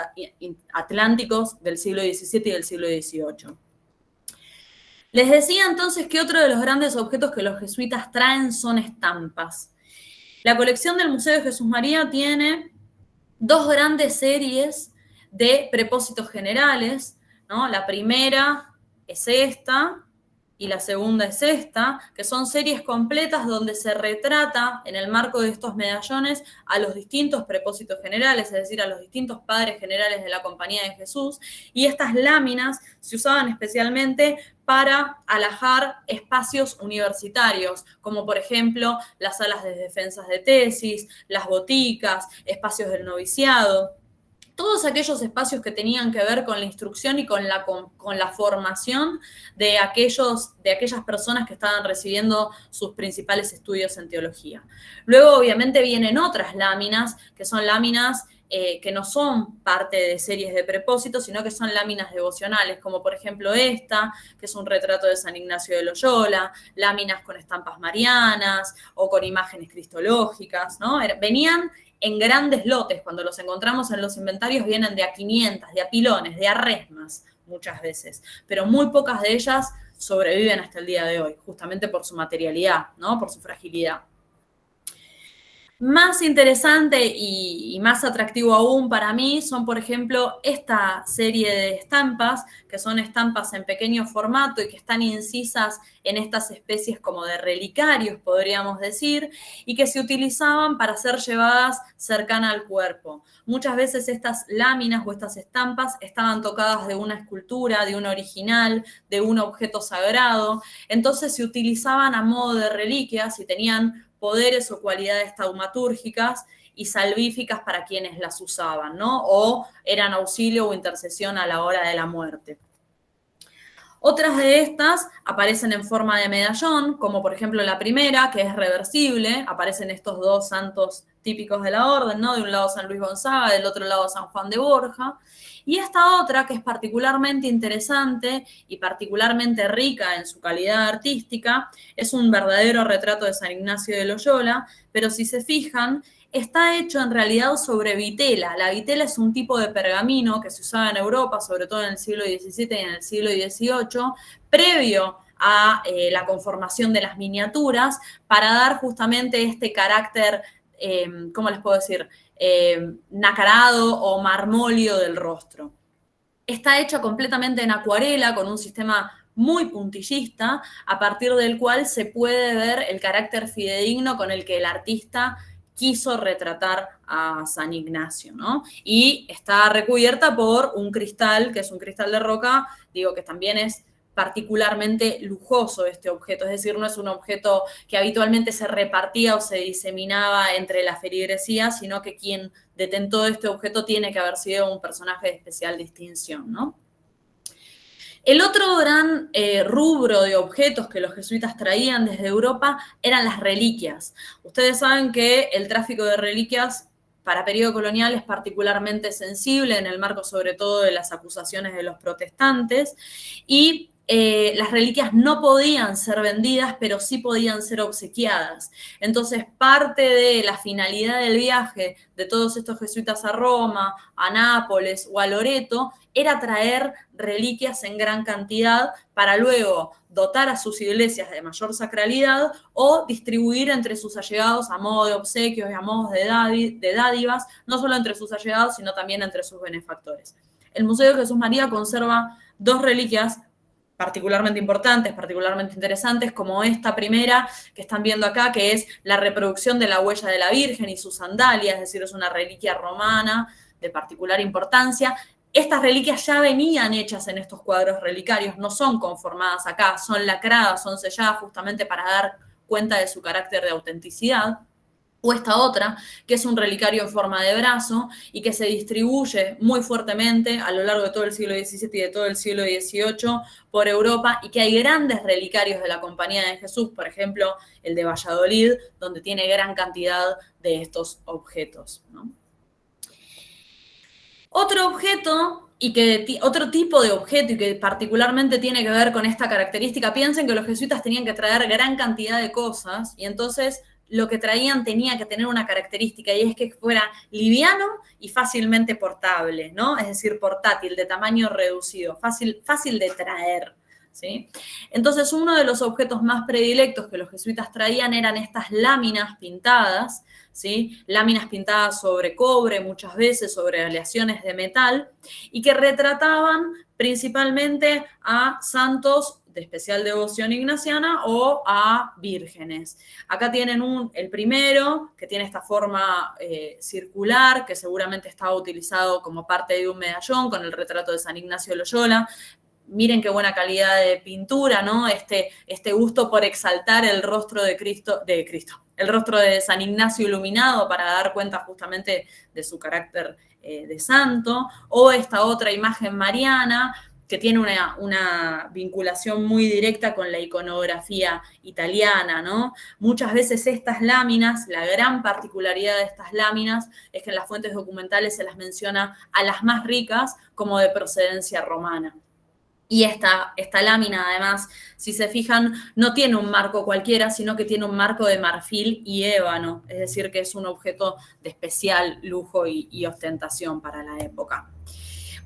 atlánticos del siglo XVII y del siglo XVIII. Les decía entonces que otro de los grandes objetos que los jesuitas traen son estampas. La colección del Museo de Jesús María tiene dos grandes series de prepósitos generales, ¿no? La primera es esta y la segunda es esta, que son series completas donde se retrata en el marco de estos medallones a los distintos prepósitos generales, es decir, a los distintos padres generales de la Compañía de Jesús, y estas láminas se usaban especialmente para alojar espacios universitarios, como por ejemplo las salas de defensas de tesis, las boticas, espacios del noviciado. Todos aquellos espacios que tenían que ver con la instrucción y con la formación de aquellas personas que estaban recibiendo sus principales estudios en teología. Luego, obviamente, vienen otras láminas, que son láminas que no son parte de series de prepósitos, sino que son láminas devocionales, como por ejemplo esta, que es un retrato de San Ignacio de Loyola, láminas con estampas marianas o con imágenes cristológicas, ¿no? Venían en grandes lotes, cuando los encontramos en los inventarios vienen de a 500, de a pilones, de a resmas muchas veces, pero muy pocas de ellas sobreviven hasta el día de hoy, justamente por su materialidad, ¿no? Por su fragilidad. Más interesante y más atractivo aún para mí son, por ejemplo, esta serie de estampas, que son estampas en pequeño formato y que están incisas en estas especies como de relicarios, podríamos decir, y que se utilizaban para ser llevadas cercana al cuerpo. Muchas veces estas láminas o estas estampas estaban tocadas de una escultura, de un original, de un objeto sagrado, entonces se utilizaban a modo de reliquias y tenían poderes o cualidades taumatúrgicas y salvíficas para quienes las usaban, ¿no? O eran auxilio o intercesión a la hora de la muerte. Otras de estas aparecen en forma de medallón, como por ejemplo la primera, que es reversible, aparecen estos dos santos típicos de la orden, ¿no? De un lado San Luis Gonzaga, del otro lado San Juan de Borja. Y esta otra, que es particularmente interesante y particularmente rica en su calidad artística, es un verdadero retrato de San Ignacio de Loyola, pero si se fijan, está hecho en realidad sobre vitela. La vitela es un tipo de pergamino que se usaba en Europa, sobre todo en el siglo XVII y en el siglo XVIII, previo a la conformación de las miniaturas, para dar justamente este carácter, ¿cómo les puedo decir?, nacarado o marmolio del rostro. Está hecha completamente en acuarela, con un sistema muy puntillista, a partir del cual se puede ver el carácter fidedigno con el que el artista quiso retratar a San Ignacio, ¿no? Y está recubierta por un cristal, que es un cristal de roca, digo que también es particularmente lujoso este objeto, es decir, no es un objeto que habitualmente se repartía o se diseminaba entre la feligresía, sino que quien detentó este objeto tiene que haber sido un personaje de especial distinción, ¿no? El otro gran rubro de objetos que los jesuitas traían desde Europa eran las reliquias. Ustedes saben que el tráfico de reliquias para periodo colonial es particularmente sensible en el marco sobre todo de las acusaciones de los protestantes, y las reliquias no podían ser vendidas, pero sí podían ser obsequiadas. Entonces, parte de la finalidad del viaje de todos estos jesuitas a Roma, a Nápoles o a Loreto, era traer reliquias en gran cantidad para luego dotar a sus iglesias de mayor sacralidad o distribuir entre sus allegados a modo de obsequios y a modo de dádivas, no solo entre sus allegados, sino también entre sus benefactores. El Museo de Jesús María conserva 2 reliquias particularmente importantes, particularmente interesantes, como esta primera que están viendo acá, que es la reproducción de la huella de la Virgen y sus sandalias, es decir, es una reliquia romana de particular importancia. Estas reliquias ya venían hechas en estos cuadros relicarios, no son conformadas acá, son lacradas, son selladas justamente para dar cuenta de su carácter de autenticidad. O esta otra, que es un relicario en forma de brazo y que se distribuye muy fuertemente a lo largo de todo el siglo XVII y de todo el siglo XVIII por Europa, y que hay grandes relicarios de la Compañía de Jesús, por ejemplo, el de Valladolid, donde tiene gran cantidad de estos objetos, ¿no? Otro objeto, otro tipo de objeto y que particularmente tiene que ver con esta característica, piensen que los jesuitas tenían que traer gran cantidad de cosas y entonces lo que traían tenía que tener una característica, y es que fuera liviano y fácilmente portable, ¿no? Es decir, portátil, de tamaño reducido, fácil de traer, ¿sí? Entonces, uno de los objetos más predilectos que los jesuitas traían eran estas láminas pintadas, ¿sí? Láminas pintadas sobre cobre, muchas veces sobre aleaciones de metal, y que retrataban principalmente a santos de especial devoción ignaciana o a vírgenes. Acá tienen el primero, que tiene esta forma circular, que seguramente estaba utilizado como parte de un medallón con el retrato de San Ignacio de Loyola. Miren qué buena calidad de pintura, ¿no? Este gusto por exaltar el rostro de Cristo, el rostro de San Ignacio iluminado para dar cuenta justamente de su carácter de santo. O esta otra imagen mariana, que tiene una vinculación muy directa con la iconografía italiana, ¿no? Muchas veces estas láminas, la gran particularidad de estas láminas es que en las fuentes documentales se las menciona a las más ricas como de procedencia romana. Y esta lámina, además, si se fijan, no tiene un marco cualquiera, sino que tiene un marco de marfil y ébano, es decir, que es un objeto de especial lujo y ostentación para la época.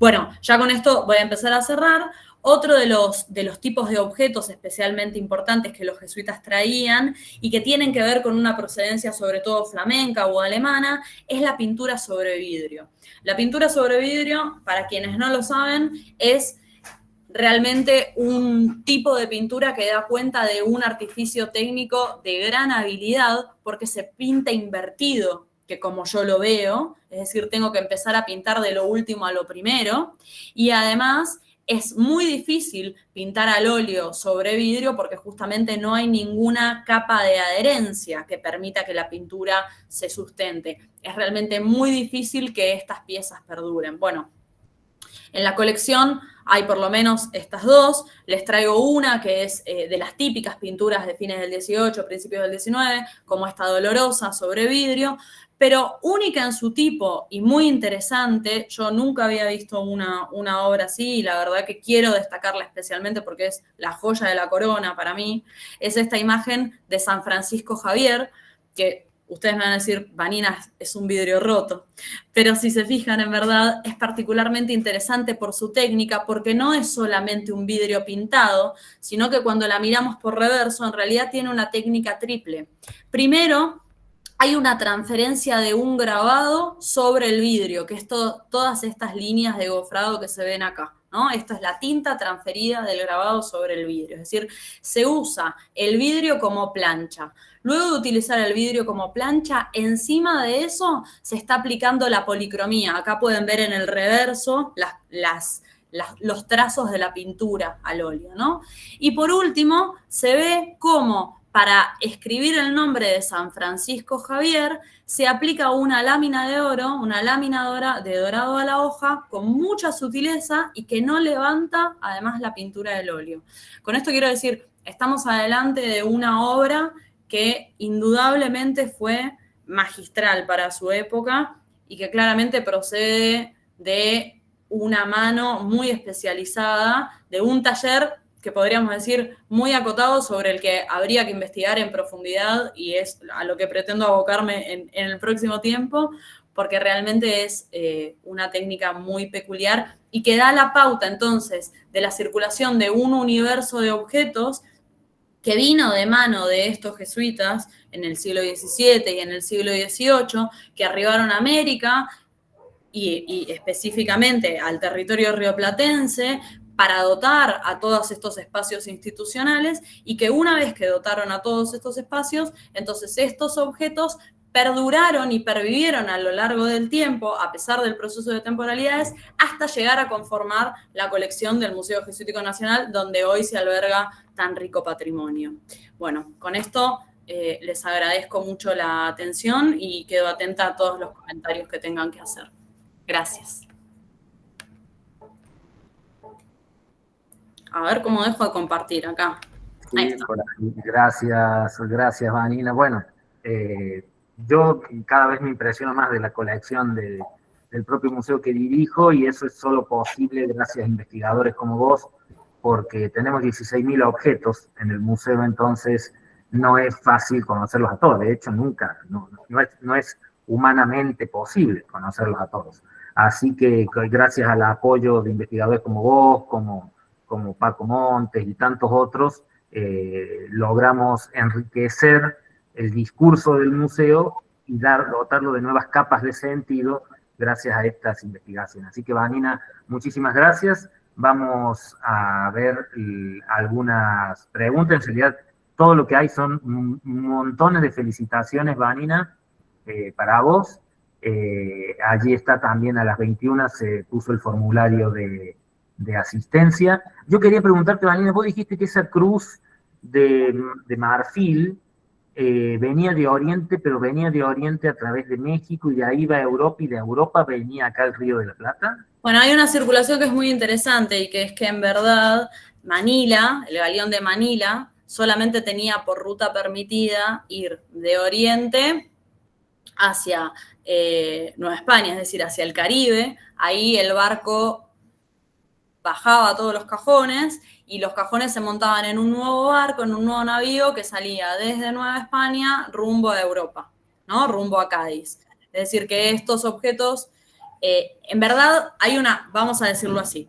Bueno, ya con esto voy a empezar a cerrar. Otro de los tipos de objetos especialmente importantes que los jesuitas traían y que tienen que ver con una procedencia sobre todo flamenca o alemana es la pintura sobre vidrio. La pintura sobre vidrio, para quienes no lo saben, es realmente un tipo de pintura que da cuenta de un artificio técnico de gran habilidad porque se pinta invertido, que como yo lo veo, es decir, tengo que empezar a pintar de lo último a lo primero, y además es muy difícil pintar al óleo sobre vidrio porque justamente no hay ninguna capa de adherencia que permita que la pintura se sustente. Es realmente muy difícil que estas piezas perduren. Bueno, en la colección hay por lo menos estas dos. Les traigo una que es de las típicas pinturas de fines del 18, principios del 19, como esta Dolorosa sobre vidrio, pero única en su tipo y muy interesante. Yo nunca había visto una obra así y la verdad que quiero destacarla especialmente porque es la joya de la corona para mí. Es esta imagen de San Francisco Javier, que ustedes me van a decir, Vanina, es un vidrio roto. Pero si se fijan, en verdad, es particularmente interesante por su técnica, porque no es solamente un vidrio pintado, sino que cuando la miramos por reverso, en realidad tiene una técnica triple. Primero, hay una transferencia de un grabado sobre el vidrio, que es todas estas líneas de gofrado que se ven acá, ¿no? Esto es la tinta transferida del grabado sobre el vidrio, es decir, se usa el vidrio como plancha. Luego de utilizar el vidrio como plancha, encima de eso se está aplicando la policromía. Acá pueden ver en el reverso los trazos de la pintura al óleo, ¿no? Y por último, se ve cómo para escribir el nombre de San Francisco Javier se aplica una lámina de oro, una lámina de dorado a la hoja con mucha sutileza y que no levanta además la pintura del óleo. Con esto quiero decir, estamos adelante de una obra que indudablemente fue magistral para su época y que claramente procede de una mano muy especializada, de un taller que podríamos decir muy acotado sobre el que habría que investigar en profundidad y es a lo que pretendo abocarme en el próximo tiempo, porque realmente es una técnica muy peculiar y que da la pauta entonces de la circulación de un universo de objetos que vino de mano de estos jesuitas en el siglo XVII y en el siglo XVIII, que arribaron a América y específicamente al territorio rioplatense para dotar a todos estos espacios institucionales y que una vez que dotaron a todos estos espacios, entonces estos objetos perduraron y pervivieron a lo largo del tiempo, a pesar del proceso de temporalidades, hasta llegar a conformar la colección del Museo Jesuítico Nacional, donde hoy se alberga tan rico patrimonio. Bueno, con esto les agradezco mucho la atención y quedo atenta a todos los comentarios que tengan que hacer. Gracias. A ver cómo dejo de compartir acá. Sí, por ahí. Gracias, Vanina. Bueno, yo cada vez me impresiono más de la colección del propio museo que dirijo y eso es solo posible gracias a investigadores como vos, porque tenemos 16.000 objetos en el museo, entonces no es fácil conocerlos a todos. De hecho, nunca, no es humanamente posible conocerlos a todos. Así que gracias al apoyo de investigadores como vos, como Paco Montes y tantos otros, logramos enriquecer el discurso del museo y dotarlo de nuevas capas de sentido gracias a estas investigaciones. Así que, Vanina, muchísimas gracias. Vamos a ver algunas preguntas. En realidad, todo lo que hay son montones de felicitaciones, Vanina, para vos. Allí está también a las 21 se puso el formulario de asistencia. Yo quería preguntarte, Vanina, vos dijiste que esa cruz de marfil venía de Oriente, pero venía de Oriente a través de México y de ahí va a Europa y de Europa venía acá al Río de la Plata. Bueno, hay una circulación que es muy interesante y que es que en verdad Manila, el galeón de Manila, solamente tenía por ruta permitida ir de Oriente hacia Nueva España, es decir, hacia el Caribe. Ahí el barco bajaba todos los cajones y los cajones se montaban en un nuevo barco, en un nuevo navío que salía desde Nueva España rumbo a Europa, ¿no? Rumbo a Cádiz. Es decir, que estos objetos, en verdad hay vamos a decirlo así,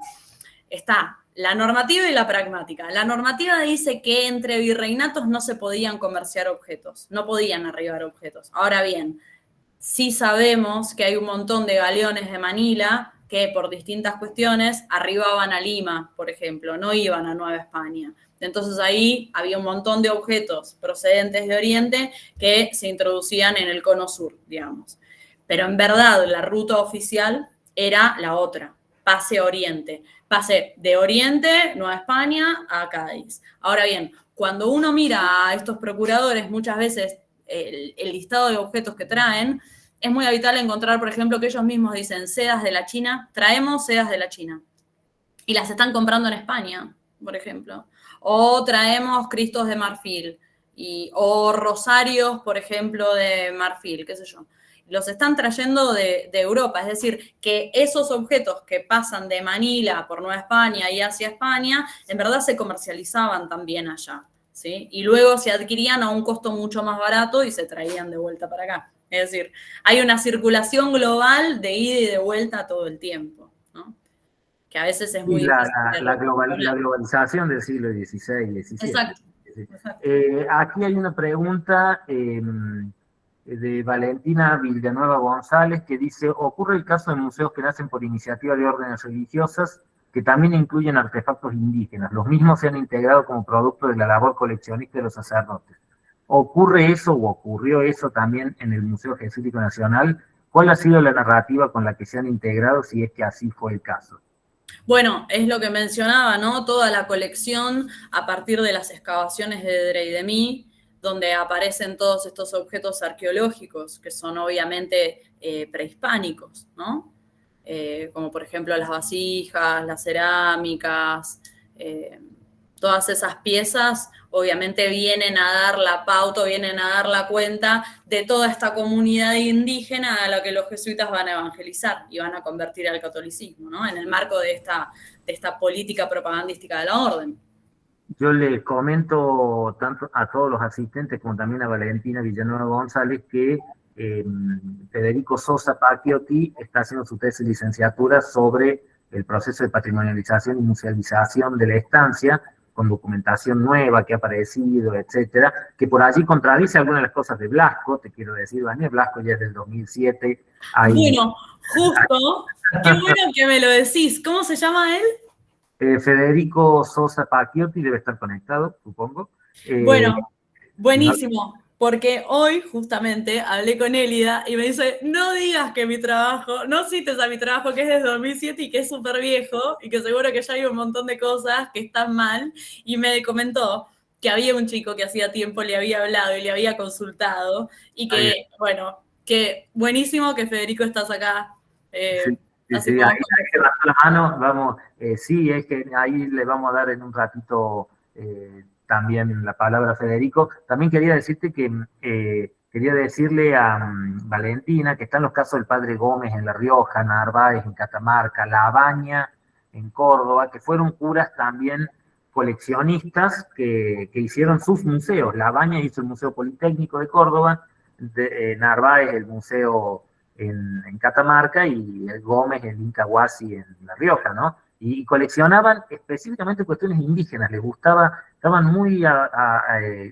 está la normativa y la pragmática. La normativa dice que entre virreinatos no se podían comerciar objetos, no podían arribar objetos. Ahora bien, sí sabemos que hay un montón de galeones de Manila que por distintas cuestiones arribaban a Lima, por ejemplo, no iban a Nueva España. Entonces ahí había un montón de objetos procedentes de Oriente que se introducían en el cono sur, digamos. Pero en verdad la ruta oficial era la otra, pase Oriente. Pase de Oriente, Nueva España, a Cádiz. Ahora bien, cuando uno mira a estos procuradores, muchas veces el listado de objetos que traen, es muy habitual encontrar, por ejemplo, que ellos mismos dicen sedas de la China, traemos sedas de la China. Y las están comprando en España, por ejemplo. O traemos cristos de marfil, o rosarios, por ejemplo, de marfil, qué sé yo. los están trayendo de Europa, es decir, que esos objetos que pasan de Manila por Nueva España y hacia España, en verdad se comercializaban también allá, ¿sí? Y luego se adquirían a un costo mucho más barato y se traían de vuelta para acá. Es decir, hay una circulación global de ida y de vuelta todo el tiempo, ¿no? Que a veces es muy difícil. La globalización del siglo XVI y XVII. Exacto. Exacto. Aquí hay una pregunta de Valentina Villanueva González que dice, ocurre el caso de museos que nacen por iniciativa de órdenes religiosas que también incluyen artefactos indígenas. Los mismos se han integrado como producto de la labor coleccionista de los sacerdotes. ¿Ocurre eso o ocurrió eso también en el Museo Jesuítico Nacional? ¿Cuál ha sido la narrativa con la que se han integrado, si es que así fue el caso? Bueno, es lo que mencionaba, ¿no? Toda la colección a partir de las excavaciones de Dreidemí, donde aparecen todos estos objetos arqueológicos que son obviamente prehispánicos, ¿no? Como por ejemplo las vasijas, las cerámicas, todas esas piezas obviamente vienen a dar la pauta, vienen a dar la cuenta de toda esta comunidad indígena a la que los jesuitas van a evangelizar y van a convertir al catolicismo, ¿no? En el marco de esta política propagandística de la orden. Yo le comento tanto a todos los asistentes como también a Valentina Villanueva González que Federico Sosa Pacchiotti está haciendo su tesis de licenciatura sobre el proceso de patrimonialización y musealización de la estancia, con documentación nueva que ha aparecido, etcétera, que por allí contradice algunas de las cosas de Blasco, te quiero decir, Daniel, Blasco ya es del 2007. Bueno, justo, qué bueno que me lo decís. ¿Cómo se llama él? Federico Sosa Pacchiotti debe estar conectado, supongo. Bueno, buenísimo, porque hoy justamente hablé con Élida y me dice, no digas que mi trabajo, no cites a mi trabajo que es desde 2007 y que es súper viejo y que seguro que ya hay un montón de cosas que están mal, y me comentó que había un chico que hacía tiempo le había hablado y le había consultado y que, bueno, que buenísimo que Federico estás acá. Sí, ahí levantó la mano, vamos, sí, es que ahí le vamos a dar en un ratito también la palabra a Federico. También quería decirte que, quería decirle a Valentina que están los casos del Padre Gómez en La Rioja, Narváez en Catamarca, La Baña en Córdoba, que fueron curas también coleccionistas que hicieron sus museos. La Baña hizo el Museo Politécnico de Córdoba, Narváez el Museo en Catamarca y el Gómez, el Inca Huasi en La Rioja, ¿no? Y coleccionaban específicamente cuestiones indígenas, les gustaba, estaban muy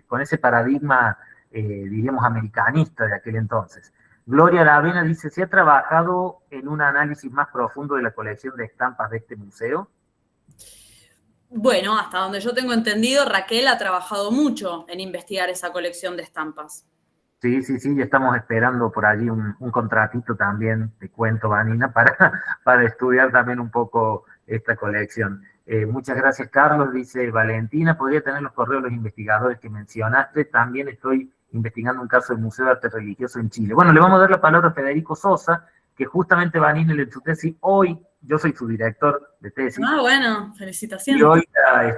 con ese paradigma, diríamos, americanista de aquel entonces. Gloria Aravena dice, ¿se ha trabajado en un análisis más profundo de la colección de estampas de este museo? Bueno, hasta donde yo tengo entendido, Raquel ha trabajado mucho en investigar esa colección de estampas. Sí, ya estamos esperando por allí un contratito también, te cuento, Vanina, para estudiar también un poco esta colección. Muchas gracias, Carlos, dice Valentina. Podría tener los correos de los investigadores que mencionaste. También estoy investigando un caso del Museo de Arte Religioso en Chile. Bueno, le vamos a dar la palabra a Federico Sosa, que justamente Vanina en su tesis hoy, yo soy su director de tesis. Ah, bueno, felicitaciones. Y hoy le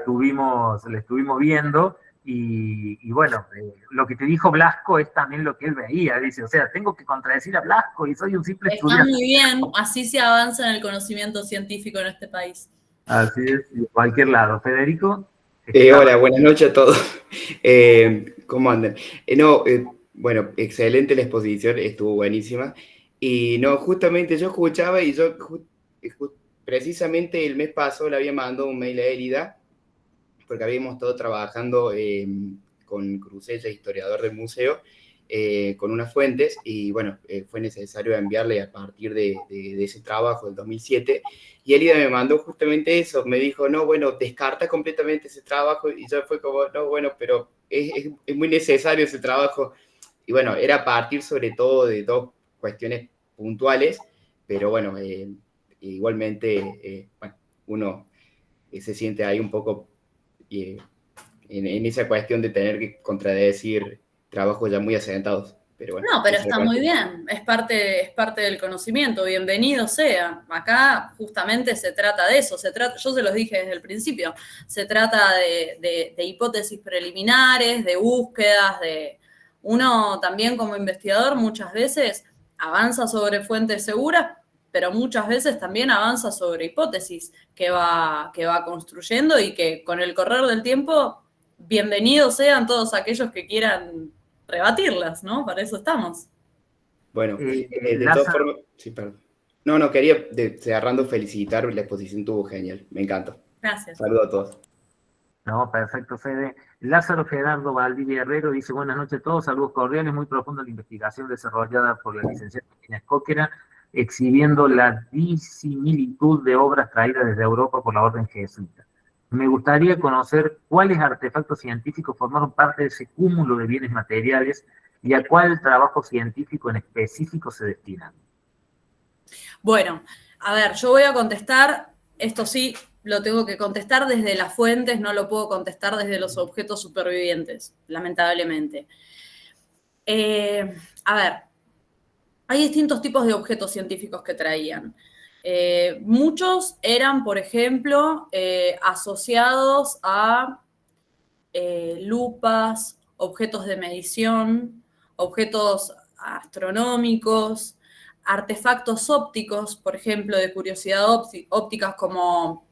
estuvimos viendo. Y bueno, lo que te dijo Blasco es también lo que él veía, dice, o sea, tengo que contradecir a Blasco y soy un simple estudiante. Está muy bien, así se avanza en el conocimiento científico en este país. Así es, de cualquier lado. Federico. Hola, buenas noches a todos. ¿Cómo andan? Bueno, excelente la exposición, estuvo buenísima. Y no, justamente yo escuchaba y yo precisamente el mes pasado le había mandado un mail a Élida, porque habíamos estado trabajando con Cruzella, historiador del museo, con unas fuentes, y bueno, fue necesario enviarle a partir de ese trabajo del 2007, y Élida me mandó justamente eso, me dijo, no, bueno, descarta completamente ese trabajo, y yo fue como, no, bueno, pero es muy necesario ese trabajo, y bueno, era a partir sobre todo de dos cuestiones puntuales, pero bueno, igualmente, bueno, uno se siente ahí un poco en esa cuestión de tener que contradecir trabajos ya muy asentados. Pero bueno, no, pero está muy bien, es parte del conocimiento, bienvenido sea. Acá justamente se trata de eso, yo se los dije desde el principio, se trata de hipótesis preliminares, de búsquedas, uno también como investigador muchas veces avanza sobre fuentes seguras, pero muchas veces también avanza sobre hipótesis que va construyendo y que con el correr del tiempo, bienvenidos sean todos aquellos que quieran rebatirlas, ¿no? Para eso estamos. Bueno, de todas formas, sí, perdón. No, quería, cerrando, felicitar, la exposición estuvo genial, me encanta. Gracias. Saludos a todos. No, perfecto, Fede. Lázaro Gerardo Valdivia Herrero dice, buenas noches a todos, saludos cordiales, muy profunda la investigación desarrollada por la licenciada Inés Cóquera, exhibiendo la disimilitud de obras traídas desde Europa por la orden jesuita. Me gustaría conocer cuáles artefactos científicos formaron parte de ese cúmulo de bienes materiales y a cuál trabajo científico en específico se destinan. Bueno, a ver, yo voy a contestar, esto sí, lo tengo que contestar desde las fuentes, no lo puedo contestar desde los objetos supervivientes, lamentablemente. A ver, hay distintos tipos de objetos científicos que traían. Muchos eran, por ejemplo, asociados a lupas, objetos de medición, objetos astronómicos, artefactos ópticos, por ejemplo, de curiosidad ópticas como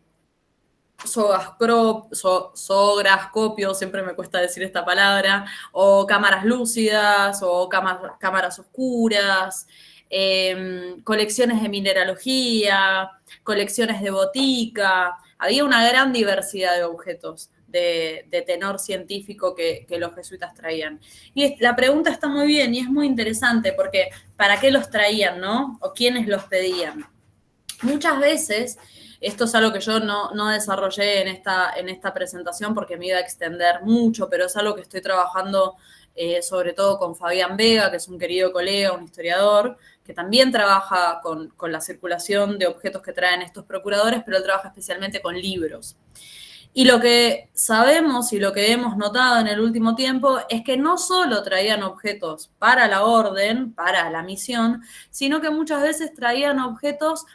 sograscopio, siempre me cuesta decir esta palabra, o cámaras lúcidas, o cámaras oscuras, colecciones de mineralogía, colecciones de botica. Había una gran diversidad de objetos de tenor científico que los jesuitas traían. Y la pregunta está muy bien y es muy interesante porque ¿para qué los traían, no? ¿O quiénes los pedían? Muchas veces, esto es algo que yo no desarrollé en esta presentación porque me iba a extender mucho, pero es algo que estoy trabajando sobre todo con Fabián Vega, que es un querido colega, un historiador, que también trabaja con la circulación de objetos que traen estos procuradores, pero él trabaja especialmente con libros. Y lo que sabemos y lo que hemos notado en el último tiempo es que no solo traían objetos para la orden, para la misión, sino que muchas veces traían objetos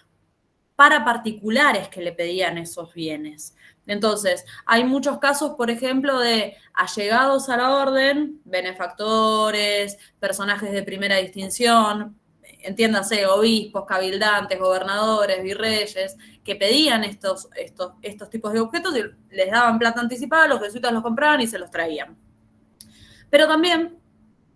para particulares que le pedían esos bienes. Entonces, hay muchos casos, por ejemplo, de allegados a la orden, benefactores, personajes de primera distinción, entiéndase, obispos, cabildantes, gobernadores, virreyes, que pedían estos tipos de objetos y les daban plata anticipada, los jesuitas los compraban y se los traían. Pero también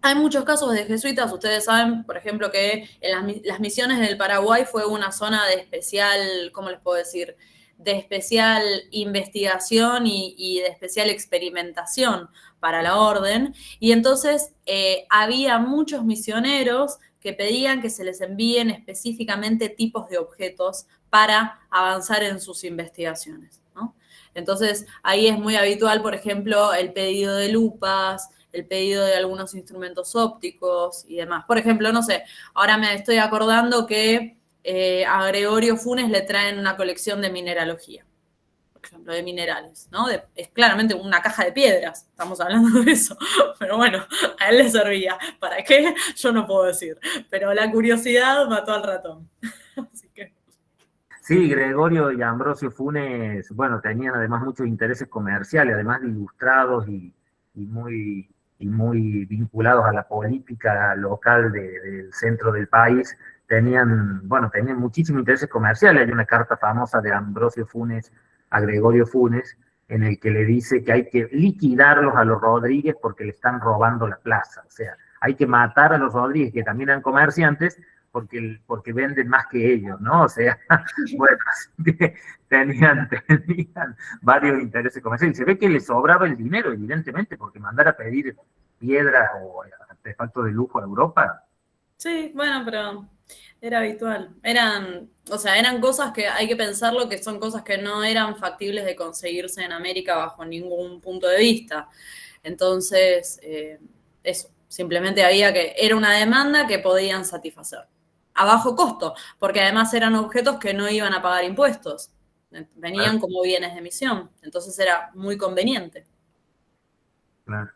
hay muchos casos de jesuitas, ustedes saben, por ejemplo, que en las misiones del Paraguay fue una zona de especial, ¿cómo les puedo decir?, de especial investigación y de especial experimentación para la orden, y entonces había muchos misioneros que pedían que se les envíen específicamente tipos de objetos para avanzar en sus investigaciones, ¿no? Entonces, ahí es muy habitual, por ejemplo, el pedido de lupas, el pedido de algunos instrumentos ópticos y demás. Por ejemplo, no sé, ahora me estoy acordando que a Gregorio Funes le traen una colección de mineralogía, por ejemplo, de minerales, ¿no? Es claramente una caja de piedras, estamos hablando de eso, pero bueno, a él le servía. ¿Para qué? Yo no puedo decir, pero la curiosidad mató al ratón. Así que... Sí, Gregorio y Ambrosio Funes, bueno, tenían además muchos intereses comerciales, además de ilustrados y muy vinculados a la política local del centro del país, tenían muchísimos intereses comerciales. Hay una carta famosa de Ambrosio Funes a Gregorio Funes, en el que le dice que hay que liquidarlos a los Rodríguez porque le están robando la plaza. O sea, hay que matar a los Rodríguez, que también eran comerciantes, porque venden más que ellos, ¿no? O sea, bueno, tenían varios intereses comerciales. Y se ve que les sobraba el dinero, evidentemente, porque mandar a pedir piedras o artefactos de lujo a Europa. Sí, bueno, pero era habitual. Eran cosas que hay que pensarlo, que son cosas que no eran factibles de conseguirse en América bajo ningún punto de vista. Entonces, eso, simplemente era una demanda que podían satisfacer. A bajo costo, porque además eran objetos que no iban a pagar impuestos. Venían como bienes de misión, entonces era muy conveniente. Claro.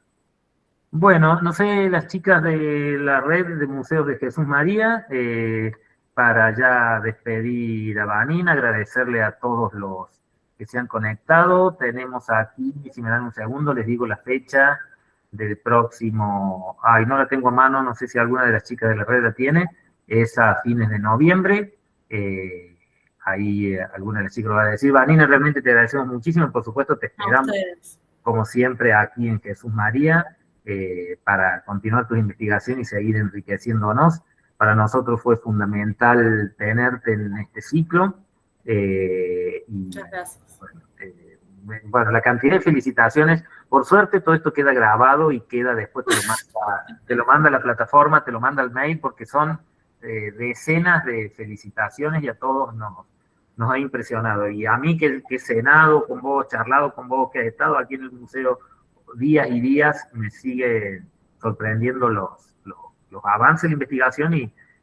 Bueno, no sé, las chicas de la red de Museos de Jesús María, para ya despedir a Vanina, agradecerle a todos los que se han conectado. Tenemos aquí, si me dan un segundo, les digo la fecha del próximo, no la tengo a mano, no sé si alguna de las chicas de la red la tiene, es a fines de noviembre. Ahí alguna de las chicas lo va a decir. Vanina, realmente te agradecemos muchísimo. Por supuesto, te esperamos, como siempre, aquí en Jesús María, para continuar tus investigaciones y seguir enriqueciéndonos. Para nosotros fue fundamental tenerte en este ciclo. Muchas gracias. Bueno, la cantidad de felicitaciones. Por suerte, todo esto queda grabado y queda después, te lo manda la plataforma, te lo manda el mail, porque son decenas de felicitaciones y a todos nos ha impresionado. Y a mí que he cenado con vos, charlado con vos, que he estado aquí en el museo días y días, me sigue sorprendiendo los avances de la investigación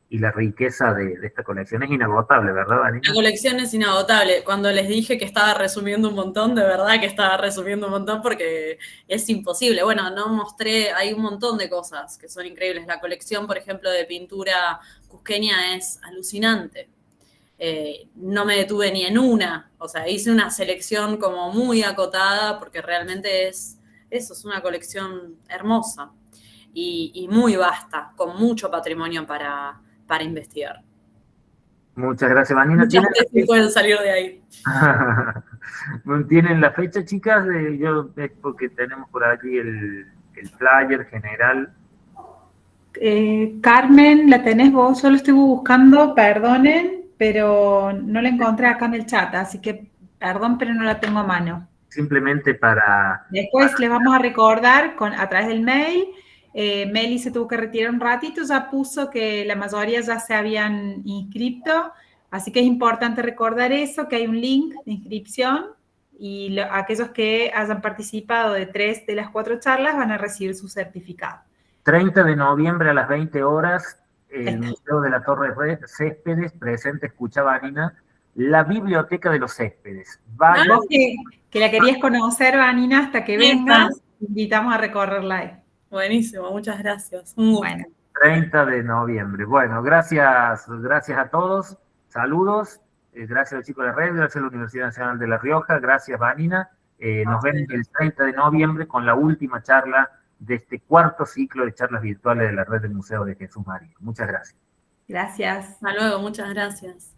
y la riqueza de esta colección. Es inagotable, ¿verdad, Vanina? La colección es inagotable. Cuando les dije que estaba resumiendo un montón, de verdad que estaba resumiendo un montón porque es imposible. Bueno, no mostré, hay un montón de cosas que son increíbles. La colección, por ejemplo, de pintura cusqueña es alucinante. No me detuve ni en una. O sea, hice una selección como muy acotada porque realmente es una colección hermosa y muy vasta, con mucho patrimonio para investigar. Muchas gracias, Vanina. Muchas veces pueden salir de ahí. ¿Tienen la fecha, chicas? Es porque tenemos por aquí el flyer general. Carmen, ¿la tenés vos? Yo lo estoy buscando, perdonen, pero no la encontré acá en el chat, así que perdón, pero no la tengo a mano. Simplemente para... Después les vamos a recordar a través del mail. Meli se tuvo que retirar un ratito, ya puso que la mayoría ya se habían inscrito, así que es importante recordar eso, que hay un link de inscripción y aquellos que hayan participado de 3 de las 4 charlas van a recibir su certificado. 30 de noviembre a las 20 horas, el Museo de la Torre Céspedes presenta, escucha Vanina, la Biblioteca de los Céspedes. Vos que la querías conocer, Vanina, hasta que vengas, invitamos a recorrerla ahí. Buenísimo, muchas gracias. Un gusto. Bueno. 30 de noviembre. Bueno, gracias a todos. Saludos. Gracias a los chicos de la red, gracias a la Universidad Nacional de La Rioja, gracias Vanina. Nos vemos el 30 de noviembre con la última charla de este 4º ciclo de charlas virtuales de la red del Museo de Jesús María. Muchas gracias. Gracias. Hasta luego, muchas gracias.